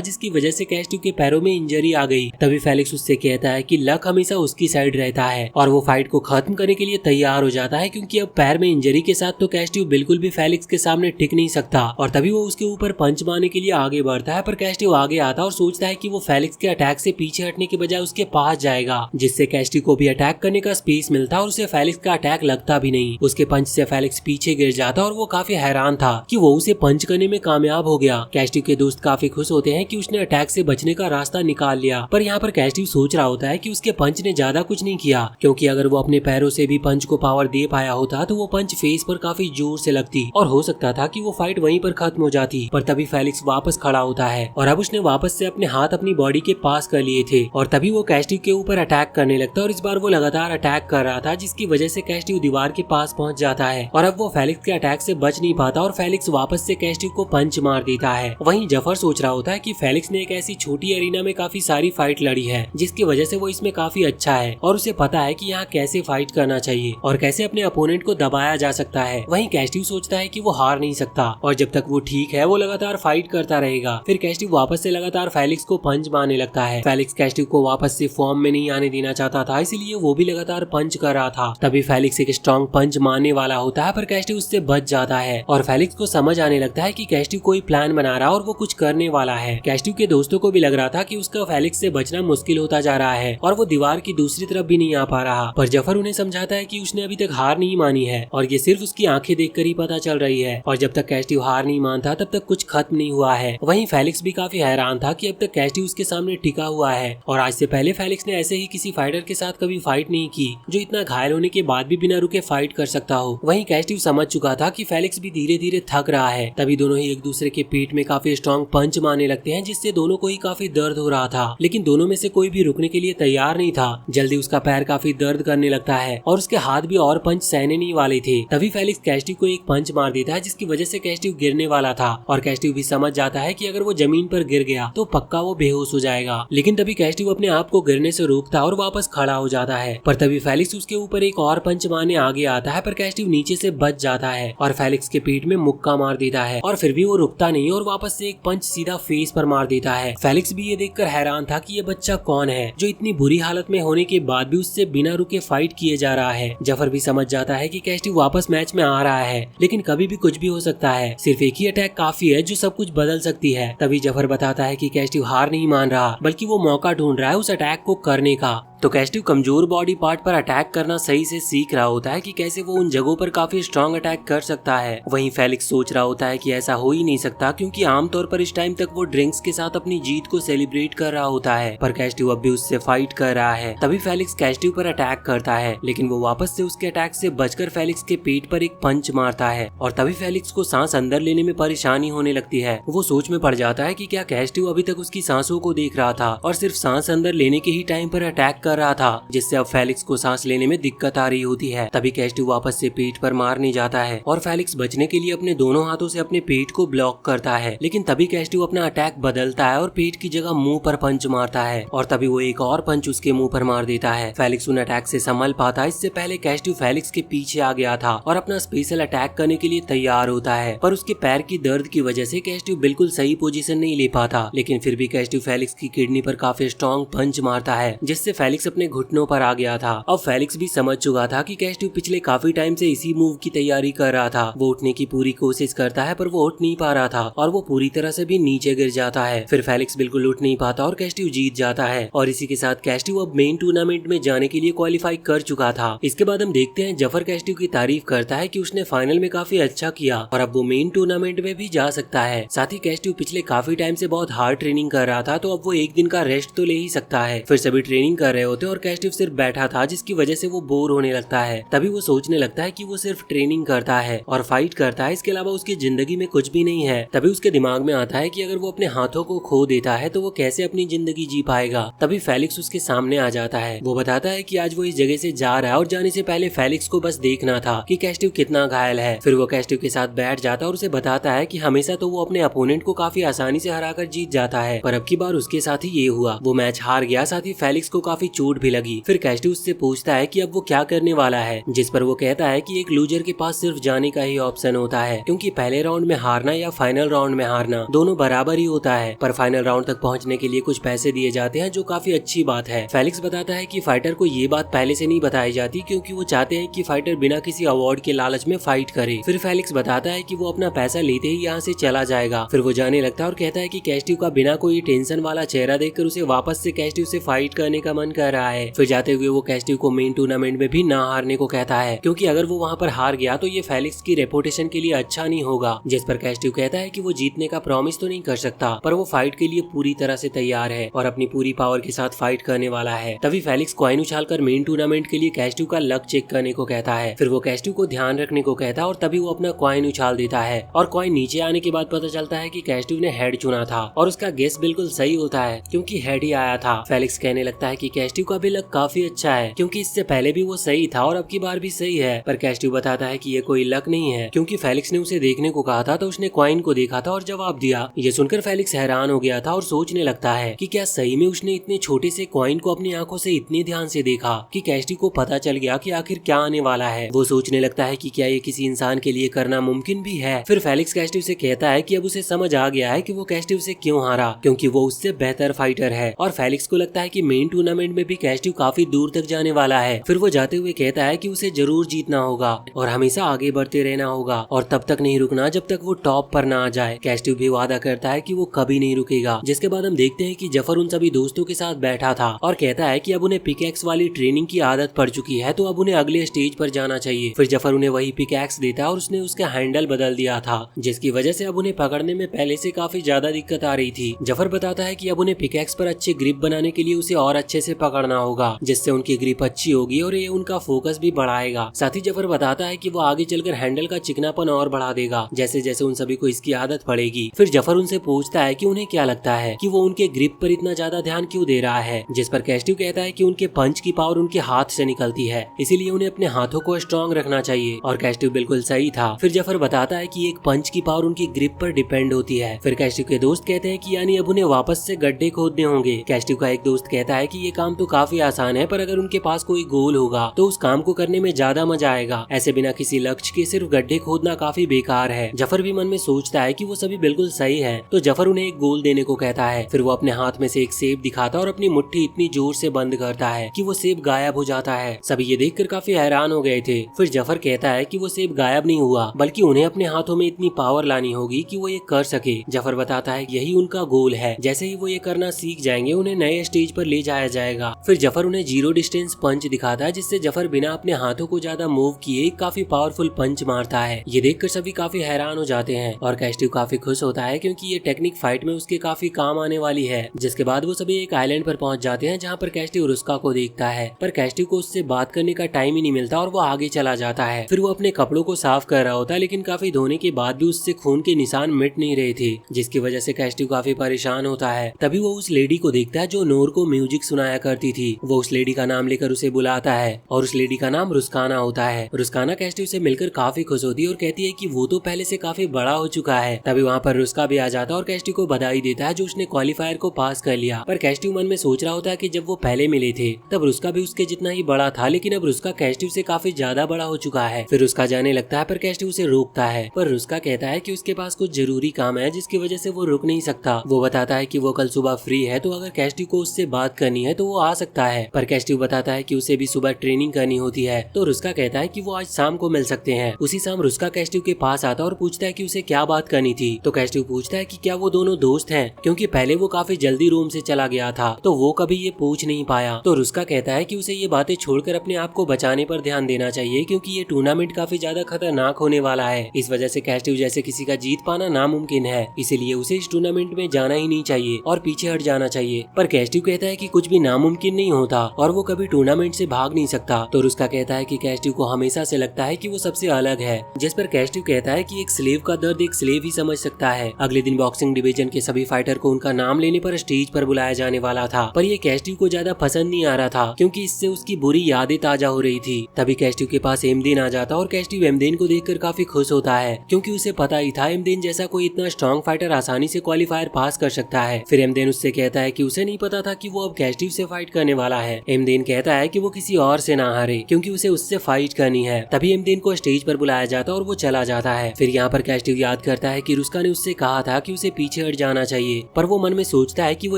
जिसकी वजह से कैस्टिव के पैरों में इंजरी आ गई। तभी फेलिक्स उससे कहता है कि लक हमेशा उसकी साइड रहता है और वो फाइट को खत्म करने के लिए तैयार हो जाता है, क्योंकि अब पैर में इंजरी के साथ तो कैस्टिव बिल्कुल भी फेलिक्स के सामने टिक नहीं सकता। और तभी वो उसके ऊपर पंच मारने के लिए आगे बढ़ता है, पर कैस्टिव आगे आता और सोचता है कि वो फेलिक्स के अटैक से पीछे हटने के बजाय उसके पास जाएगा, जिससे कैस्टिव को भी अटैक करने का स्पेस मिलता और उसे फेलिक्स का अटैक लगता भी नहीं। उसके पंच से फेलिक्स पीछे गिर जाता और वो काफी हैरान था कि वो उसे पंच करने में कामयाब हो गया। कैस्टिव के दोस्त काफी खुश होते हैं कि उसने अटैक से बचने का रास्ता निकाल लिया, पर यहाँ पर कैस्टिव सोच रहा होता है कि उसके पंच ने ज्यादा कुछ नहीं किया, क्योंकि अगर वो अपने पैरों से भी पंच को पावर दे पाया होता तो वो पंच फेस पर काफी जोर से लगती और हो सकता था कि वो फाइट वहीं पर खत्म हो जाती। पर तभी फेलिक्स वापस खड़ा होता है और अब उसने वापस से अपने हाथ अपनी बॉडी के पास कर लिए थे और तभी वो कैस्टिव के ऊपर अटैक करने लगता और इस बार वो लगातार अटैक कर रहा था, जिसकी वजह से कैस्टिव दीवार के पास पहुंच जाता है और अब वो फेलिक्स के अटैक से बच नहीं पाता और फेलिक्स वापस से कैस्टिव को पंच मार देता है। वहीं जफर सोच रहा होता है कि फेलिक्स ने एक ऐसी छोटी एरिना में काफी सारी फाइट लड़ी है, जिसकी वजह से वो इसमें काफी अच्छा है और उसे पता है कि यहाँ कैसे फाइट करना चाहिए और कैसे अपने अपोनेंट को दबाया जा सकता है। वहीं कैस्टिव सोचता है कि वो हार नहीं सकता और जब तक वो ठीक है वो लगातार फाइट करता रहेगा। फिर कैस्टिव वापस से लगातार फेलिक्स को पंच मारने लगता है। फेलिक्स कैस्टिव को वापस से फॉर्म में नहीं आने देना चाहता था, इसीलिए वो भी लगातार पंच कर रहा था। तभी फेलिक्स एक स्ट्रॉन्ग पंच मारने वाला होता है, पर कैस्टिव उससे बच जाता है और फेलिक्स को समझ आने लगता है कि कैस्टिव कोई प्लान बना रहा और वो कुछ करने वाला है। कैस्टिव के दोस्तों को भी लग रहा था कि उसका फेलिक्स से बचना मुश्किल होता जा रहा है और वो दीवार की दूसरी तरफ भी नहीं आ पा रहा, पर जफर उन्हें समझाता है कि उसने अभी तक हार नहीं मानी है और ये सिर्फ उसकी आंखें देखकर ही पता चल रही है और जब तक कैस्टिव हार नहीं मानता तब तक कुछ खत्म नहीं हुआ है। वहीं फेलिक्स भी काफी हैरान था कि अब तक कैस्टिव उसके सामने टिका हुआ है और आज से पहले फेलिक्स ने ऐसे ही किसी फाइटर के साथ कभी फाइट नहीं की जो इतना घायल होने के बाद भी बिना रुके फाइट कर सकता हो। वहीं कैस्टिव समझ चुका था कि फेलिक्स भी धीरे धीरे थक रहा है। तभी दोनों ही एक दूसरे के पेट में काफी स्ट्रॉन्ग पंच मारने लगते हैं, जिससे दोनों को ही काफी दर्द हो रहा था, लेकिन दोनों में से कोई भी रुकने के लिए तैयार नहीं था। जल्दी उसका पैर काफी दर्द करने लगता है और उसके हाथ भी और पंच सहने नहीं वाले थे। तभी फेलिक्स कैस्टिव को एक पंच मार देता है, जिसकी वजह से कैस्टिव गिरने वाला था और कैस्टिव भी समझ जाता है कि अगर वो जमीन पर गिर गया तो पक्का वो बेहोश हो जाएगा। लेकिन तभी कैस्टिव अपने आप को गिरने से रोकता और वापस खड़ा हो जाता है, पर तभी फेलिक्स उसके ऊपर एक और पंच मारने आगे आता है, पर कैस्टिव नीचे से बच जाता है और फेलिक्स के पेट में मुक्का मार देता है और फिर भी वो रुकता नहीं और वापस से एक पंच सीधा फेस पर मार देता है। फेलिक्स भी ये देखकर हैरान था कि ये बच्चा कौन है जो इतनी बुरी हालत में होने के बाद भी उससे बिना रुके फाइट किए जा रहा है। जफर भी समझ जाता है कि कैस्टिव वापस मैच में आ रहा है, लेकिन कभी भी कुछ भी हो सकता है, सिर्फ एक ही अटैक काफी है जो सब कुछ बदल सकती है। तभी जफर बताता है कि कैस्टिव हार नहीं मान रहा, बल्कि वो मौका ढूंढ रहा है उस अटैक को करने का। तो कैस्टिव कमजोर बॉडी पार्ट पर अटैक करना सही से सीख रहा होता है कि कैसे वो उन जगहों पर काफी स्ट्रॉन्ग अटैक कर सकता है। वहीं फेलिक्स सोच रहा होता है कि ऐसा हो ही नहीं सकता, क्योंकि आमतौर पर इस टाइम तक वो ड्रिंक्स के साथ अपनी जीत को सेलिब्रेट कर रहा होता है, पर कैस्टिव अब भी उससे फाइट कर रहा है। तभी फेलिक्स कैस्टिव पर अटैक करता है, लेकिन वो वापस से उसके अटैक से बचकर फेलिक्स के पेट पर एक पंच मारता है और तभी फेलिक्स को सांस अंदर लेने में परेशानी होने लगती है। वो सोच में पड़ जाता है कि क्या कैस्टिव अभी तक उसकी सांसों को देख रहा था और सिर्फ सांस अंदर लेने के ही टाइम पर अटैक कर रहा था, जिससे अब फेलिक्स को सांस लेने में दिक्कत आ रही होती है। तभी कैस्टिव वापस से पेट पर मारने जाता है और फेलिक्स बचने के लिए अपने दोनों हाथों से अपने पेट को ब्लॉक करता है, लेकिन तभी कैस्टिव अपना अटैक बदलता है और पेट की जगह मुंह पर पंच मारता है और तभी वो एक और पंच उसके मुंह पर मार देता है। फेलिक्स उन अटैक से संभल पाता है। इससे पहले कैस्टिव फेलिक्स के पीछे आ गया था और अपना स्पेशल अटैक करने के लिए तैयार होता है, पर उसके पैर की दर्द की वजह से कैस्टिव बिल्कुल सही पोजीशन नहीं ले पाता, लेकिन फिर भी कैस्टिव फेलिक्स की किडनी पर काफी स्ट्रॉन्ग पंच मारता है, जिससे फेलिक्स अपने घुटनों पर आ गया था। अब फेलिक्स भी समझ चुका था कि कैस्टिव पिछले काफी टाइम से इसी मूव की तैयारी कर रहा था। वो उठने की पूरी कोशिश करता है, पर वो उठ नहीं पा रहा था और वो पूरी तरह से भी नीचे गिर जाता है। फिर फेलिक्स बिल्कुल उठ नहीं पाता और कैस्टिव जीत जाता है और इसी के साथ कैस्टिव अब मेन टूर्नामेंट में जाने के लिए क्वालिफाई कर चुका था। इसके बाद हम देखते हैं जफर कैस्टिव की तारीफ करता है कि उसने फाइनल में काफी अच्छा किया और अब वो मेन टूर्नामेंट में भी जा सकता है। साथ ही कैस्टिव पिछले काफी टाइम से बहुत हार्ड ट्रेनिंग कर रहा था, तो अब वो एक दिन का रेस्ट तो ले ही सकता है। फिर सभी ट्रेनिंग कर रहे होते और कैस्टिव सिर्फ बैठा था, जिसकी वजह से वो बोर होने लगता है। तभी वो सोचने लगता है कि वो सिर्फ ट्रेनिंग करता है और फाइट करता है, इसके अलावा उसकी जिंदगी में कुछ भी नहीं है। तभी उसके दिमाग में आता है कि अगर वो अपने हाथों को खो देता है तो वो कैसे अपनी जिंदगी जी पाएगा। तभी फेलिक्स उसके सामने आ जाता है। वो बताता है कि आज वो इस जगह से जा रहा है और जाने से पहले फेलिक्स को बस देखना था कि कैस्टिव कितना घायल है। फिर वो कैस्टिव के साथ बैठ जाता है और उसे बताता है कि हमेशा तो वो अपने अपोनेंट को काफी आसानी से हराकर जीत जाता है, पर अब की बार उसके साथ ही ये हुआ, वो मैच हार गया। साथ ही फेलिक्स को काफी चोट भी लगी। फिर कैस्टिव उससे पूछता है कि अब वो क्या करने वाला है, जिस पर वो कहता है कि एक लूजर के पास सिर्फ जाने का ही ऑप्शन होता है, क्योंकि पहले राउंड में हारना या फाइनल राउंड में हारना दोनों बराबर ही होता है, पर फाइनल राउंड तक पहुंचने के लिए कुछ पैसे दिए जाते हैं, जो काफी अच्छी बात है। फेलिक्स बताता है कि फाइटर को ये बात पहले से नहीं बताई जाती, क्योंकि वो चाहते हैं कि फाइटर बिना किसी अवार्ड के लालच में फाइट करे। फिर फेलिक्स बताता है कि वो अपना पैसा लेते ही यहाँ से चला जाएगा। फिर वो जाने लगता है और कहता है कि कैस्टिव का बिना कोई टेंशन वाला चेहरा देखकर उसे वापस से कैस्टिव से फाइट करने का मन कर रहा है। फिर जाते हुए वो कैस्टिव को मेन टूर्नामेंट में भी ना हारने को कहता है, क्योंकि अगर वो वहाँ पर हार गया तो ये फेलिक्स की रेपुटेशन के लिए अच्छा नहीं होगा। जिस पर कैस्टिव कहता है कि वो जीतने का प्रॉमिस तो नहीं कर सकता, पर वो फाइट के लिए पूरी तरह से तैयार है और अपनी पूरी पावर के साथ फाइट करने वाला है। तभी फेलिक्स कॉइन उछालकर मेन टूर्नामेंट के लिए कैस्टिव का लक चेक करने को कहता है। फिर वो कैस्टिव को ध्यान रखने को कहता है और तभी वो अपना कॉइन उछाल देता है और कॉइन नीचे आने के बाद पता चलता है कि कैस्टिव ने हेड चुना था और उसका गेस बिल्कुल सही होता है, क्योंकि हेड ही आया था। फेलिक्स कहने लगता है कि कैस्टिव का भी लक काफी अच्छा है, क्योंकि इससे पहले भी वो सही था और अब की बार भी सही है। पर कैस्टिव बताता है कि ये कोई लक नहीं है, क्योंकि फेलिक्स ने उसे देखने को कहा था तो उसने कॉइन को देखा था और जवाब दिया। ये सुनकर फेलिक्स हैरान हो गया था और सोचने लगता है कि क्या सही में उसने इतने छोटे से कॉइन को अपनी आंखों से इतने ध्यान से देखा कि कैस्टिव को पता चल गया कि आखिर क्या आने वाला है। वो सोचने लगता है कि क्या ये किसी इंसान के लिए करना मुमकिन भी है। फिर फेलिक्स कैस्टिव से कहता है कि अब उसे समझ आ गया है कि वो कैस्टिव से क्यों हारा, क्योंकि वो उससे बेहतर फाइटर है। और फेलिक्स को लगता है कि मेन टूर्नामेंट में भी कैस्टिव काफी दूर तक जाने वाला है। फिर वो जाते हुए कहता है कि उसे जरूर जीतना होगा और हमेशा आगे बढ़ते रहना होगा और तब तक नहीं रुकना जब तक वो टॉप पर ना आ जाए। कैस्टिव भी वादा करता है कि वो कभी नहीं रुकेगा। जिसके बाद हम देखते हैं कि जफर उन सभी दोस्तों के साथ बैठा था और कहता है कि अब उन्हें पिकैक्स वाली ट्रेनिंग की आदत पड़ चुकी है, तो अब उन्हें अगले स्टेज पर जाना चाहिए। फिर जफर उन्हें वही पिकैक्स देता है और उसने उसका हैंडल बदल दिया था, जिसकी वजह से अब उन्हें पकड़ने में पहले से काफी ज्यादा दिक्कत आ रही थी। जफर बताता है कि अब उन्हें पिकैक्स पर अच्छे ग्रिप बनाने के लिए उसे और अच्छे से पकड़ना होगा, जिससे उनकी ग्रिप अच्छी होगी और ये उनका फोकस भी बढ़ाएगा। साथ ही जफर बताता है कि वो आगे चलकर हैंडल का चिकनापन और बढ़ा देगा, जैसे जैसे उन सभी को इसकी आदत पड़ेगी। फिर जफर उनसे पूछता है कि उन्हें क्या लगता है कि वो उनके ग्रिप पर इतना ज्यादा ध्यान क्यों दे रहा है, जिस पर कैस्टिव कहता है कि उनके पंच की पावर उनके हाथ से निकलती है, इसीलिए उन्हें अपने हाथों को स्ट्रॉन्ग रखना चाहिए। और कैस्टिव बिल्कुल सही था। फिर जफर बताता है कि एक पंच की पावर उनकी ग्रिप पर डिपेंड होती है। फिर कैस्टिव के दोस्त कहते हैं कि यानी अब उन्हें वापस से गड्ढे खोदने होंगे। कैस्टिव का एक दोस्त कहता है कि ये काम तो काफी आसान है, पर अगर उनके पास कोई गोल होगा तो उस काम को करने में ज्यादा मजा आएगा। ऐसे बिना किसी लक्ष्य के सिर्फ गड्ढे खोदना काफी बेकार है। जफर भी मन में सोचता है कि वो सभी बिल्कुल सही है, तो जफर उन्हें एक गोल देने को कहता है। फिर वो अपने हाथ में से एक सेब दिखाता और अपनी मुट्ठी इतनी जोर से बंद करता है कि वो सेब गायब हो जाता है। सभी ये देखकर काफी हैरान हो गए थे। फिर जफर कहता है कि वो सेब गायब नहीं हुआ, बल्कि उन्हें अपने हाथों में इतनी पावर लानी होगी कि वो ये कर सके। जफर बताता है यही उनका गोल है, जैसे ही वो ये करना सीख जाएंगे उन्हें नए स्टेज पर ले जाया जाएगा। फिर जफर उन्हें जीरो डिस्टेंस पंच दिखाता है, जिससे जफर बिना अपने हाथों को ज्यादा मूव किए काफी पावरफुल पंच मारता है। ये देखकर सभी काफी हैरान हो जाते हैं और कैस्टिव काफी खुश होता है, क्योंकि ये टेक्निक फाइट में उसके काफी काम आने वाली है। जिसके बाद वो सभी एक आइलैंड पर पहुंच जाते हैं, जहाँ पर कैस्टिव रुस्का को देखता है, पर कैस्टिव को उससे बात करने का टाइम ही नहीं मिलता और वो आगे चला जाता है। फिर वो अपने कपड़ों को साफ कर रहा होता है, लेकिन काफी धोने के बाद भी उससे खून के निशान मिट नहीं रहे थे, जिसकी वजह से कैस्टिव काफी परेशान होता है। तभी वो उस लेडी को देखता है जो नोर को म्यूजिक सुनाया करती थी। वो उस लेडी का नाम लेकर उसे बुलाता है और उस लेडी का नाम रुस्काना होता है। रुस्काना कैस्टिव से मिलकर काफी खुश होती है और कहती है कि वो तो पहले से काफी बड़ा हो चुका है। तभी वहाँ पर रुस्का भी आ जाता है और कैस्टिव को बधाई देता है जो उसने क्वालिफायर को पास कर लिया। पर कैस्टिव मन में सोच रहा होता है कि जब वो पहले मिले थे तब रुस्का भी उसके जितना ही बड़ा था, लेकिन अब रुस्का कैस्टिव से काफी ज्यादा बड़ा हो चुका है। फिर रुस्का जाने लगता है, पर कैस्टिव उसे रोकता है। पर रुस्का कहता है कि उसके पास कुछ जरूरी काम है, जिसकी वजह से वो रुक नहीं सकता। वो बताता है कि वो कल सुबह फ्री है, तो अगर कैस्टिव को उससे बात करनी है तो वो आ सकता है। पर कैस्टिव बताता है कि उसे भी सुबह ट्रेनिंग करनी होती है, तो रुस्का कहता है कि वो आज शाम को मिल सकते हैं। उसी शाम रुस्का कैस्टिव के पास आता है और पूछता है कि उसे क्या बात करनी थी। तो कैस्टिव पूछता है कि क्या वो दोनों दोस्त हैं, क्योंकि पहले वो काफी जल्दी रूम से चला गया था, तो वो कभी ये पूछ नहीं पाया। तो रुस्का कहता है कि उसे ये बातें छोड़कर अपने आप को बचाने पर ध्यान देना चाहिए, क्योंकि ये टूर्नामेंट काफी ज्यादा खतरनाक होने वाला है। इस वजह से कैस्टिव जैसे किसी का जीत पाना नामुमकिन है, इसीलिए उसे इस टूर्नामेंट में जाना ही नहीं चाहिए और पीछे हट जाना चाहिए। पर कैस्टिव कहता है कि कुछ भी नामुमकिन मुमकिन नहीं होता और वो कभी टूर्नामेंट से भाग नहीं सकता। तो रुस्का कहता है कि कैस्टिव को हमेशा से लगता है कि वो सबसे अलग है, जिस पर कैस्टिव कहता है कि एक स्लेव का दर्द एक स्लेव ही समझ सकता है। अगले दिन बॉक्सिंग डिवीजन के सभी फाइटर को उनका नाम लेने पर स्टेज पर बुलाया जाने वाला था, पर ये कैस्टिव को ज्यादा पसंद नहीं आ रहा था क्योंकि इससे उसकी बुरी यादें ताजा हो रही थी। तभी कैस्टिव के पास एमदेन आ जाता और कैस्टिव एमदेन को देखकर काफी खुश होता है क्योंकि उसे पता ही था एमदेन जैसा कोई इतना स्ट्रॉन्ग फाइटर आसानी से क्वालिफायर पास कर सकता है। फिर एमदेन उससे कहता है कि उसे नहीं पता था कि वो अब कैस्टिव से फाइट करने वाला है। एमदेन कहता है कि वो किसी और से ना हारे क्योंकि उसे उससे फाइट करनी है। तभी एमदेन को स्टेज पर बुलाया जाता और वो चला जाता है। फिर यहाँ पर कैस्टिव याद करता है कि रुस्का ने उससे कहा था कि उसे पीछे हट जाना चाहिए, पर वो मन में सोचता है कि वो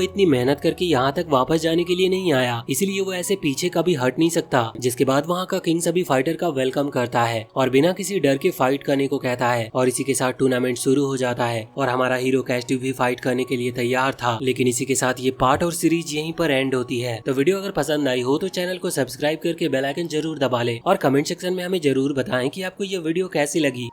इतनी मेहनत करके यहाँ तक वापस जाने के लिए नहीं आया, इसलिए वो ऐसे पीछे कभी हट नहीं सकता। जिसके बाद वहाँ का किंग सभी फाइटर का वेलकम करता है और बिना किसी डर के फाइट करने को कहता है और इसी के साथ टूर्नामेंट शुरू हो जाता है और हमारा हीरो कैस्टिव भी फाइट करने के लिए तैयार था। लेकिन इसी के साथ ये पार्ट और सीरीज यहीं पर एंड होती है। तो वीडियो अगर पसंद आई हो तो चैनल को सब्सक्राइब करके बेल आइकन जरूर दबा ले और कमेंट सेक्शन में हमें जरूर बताएं कि आपको ये वीडियो कैसी लगी।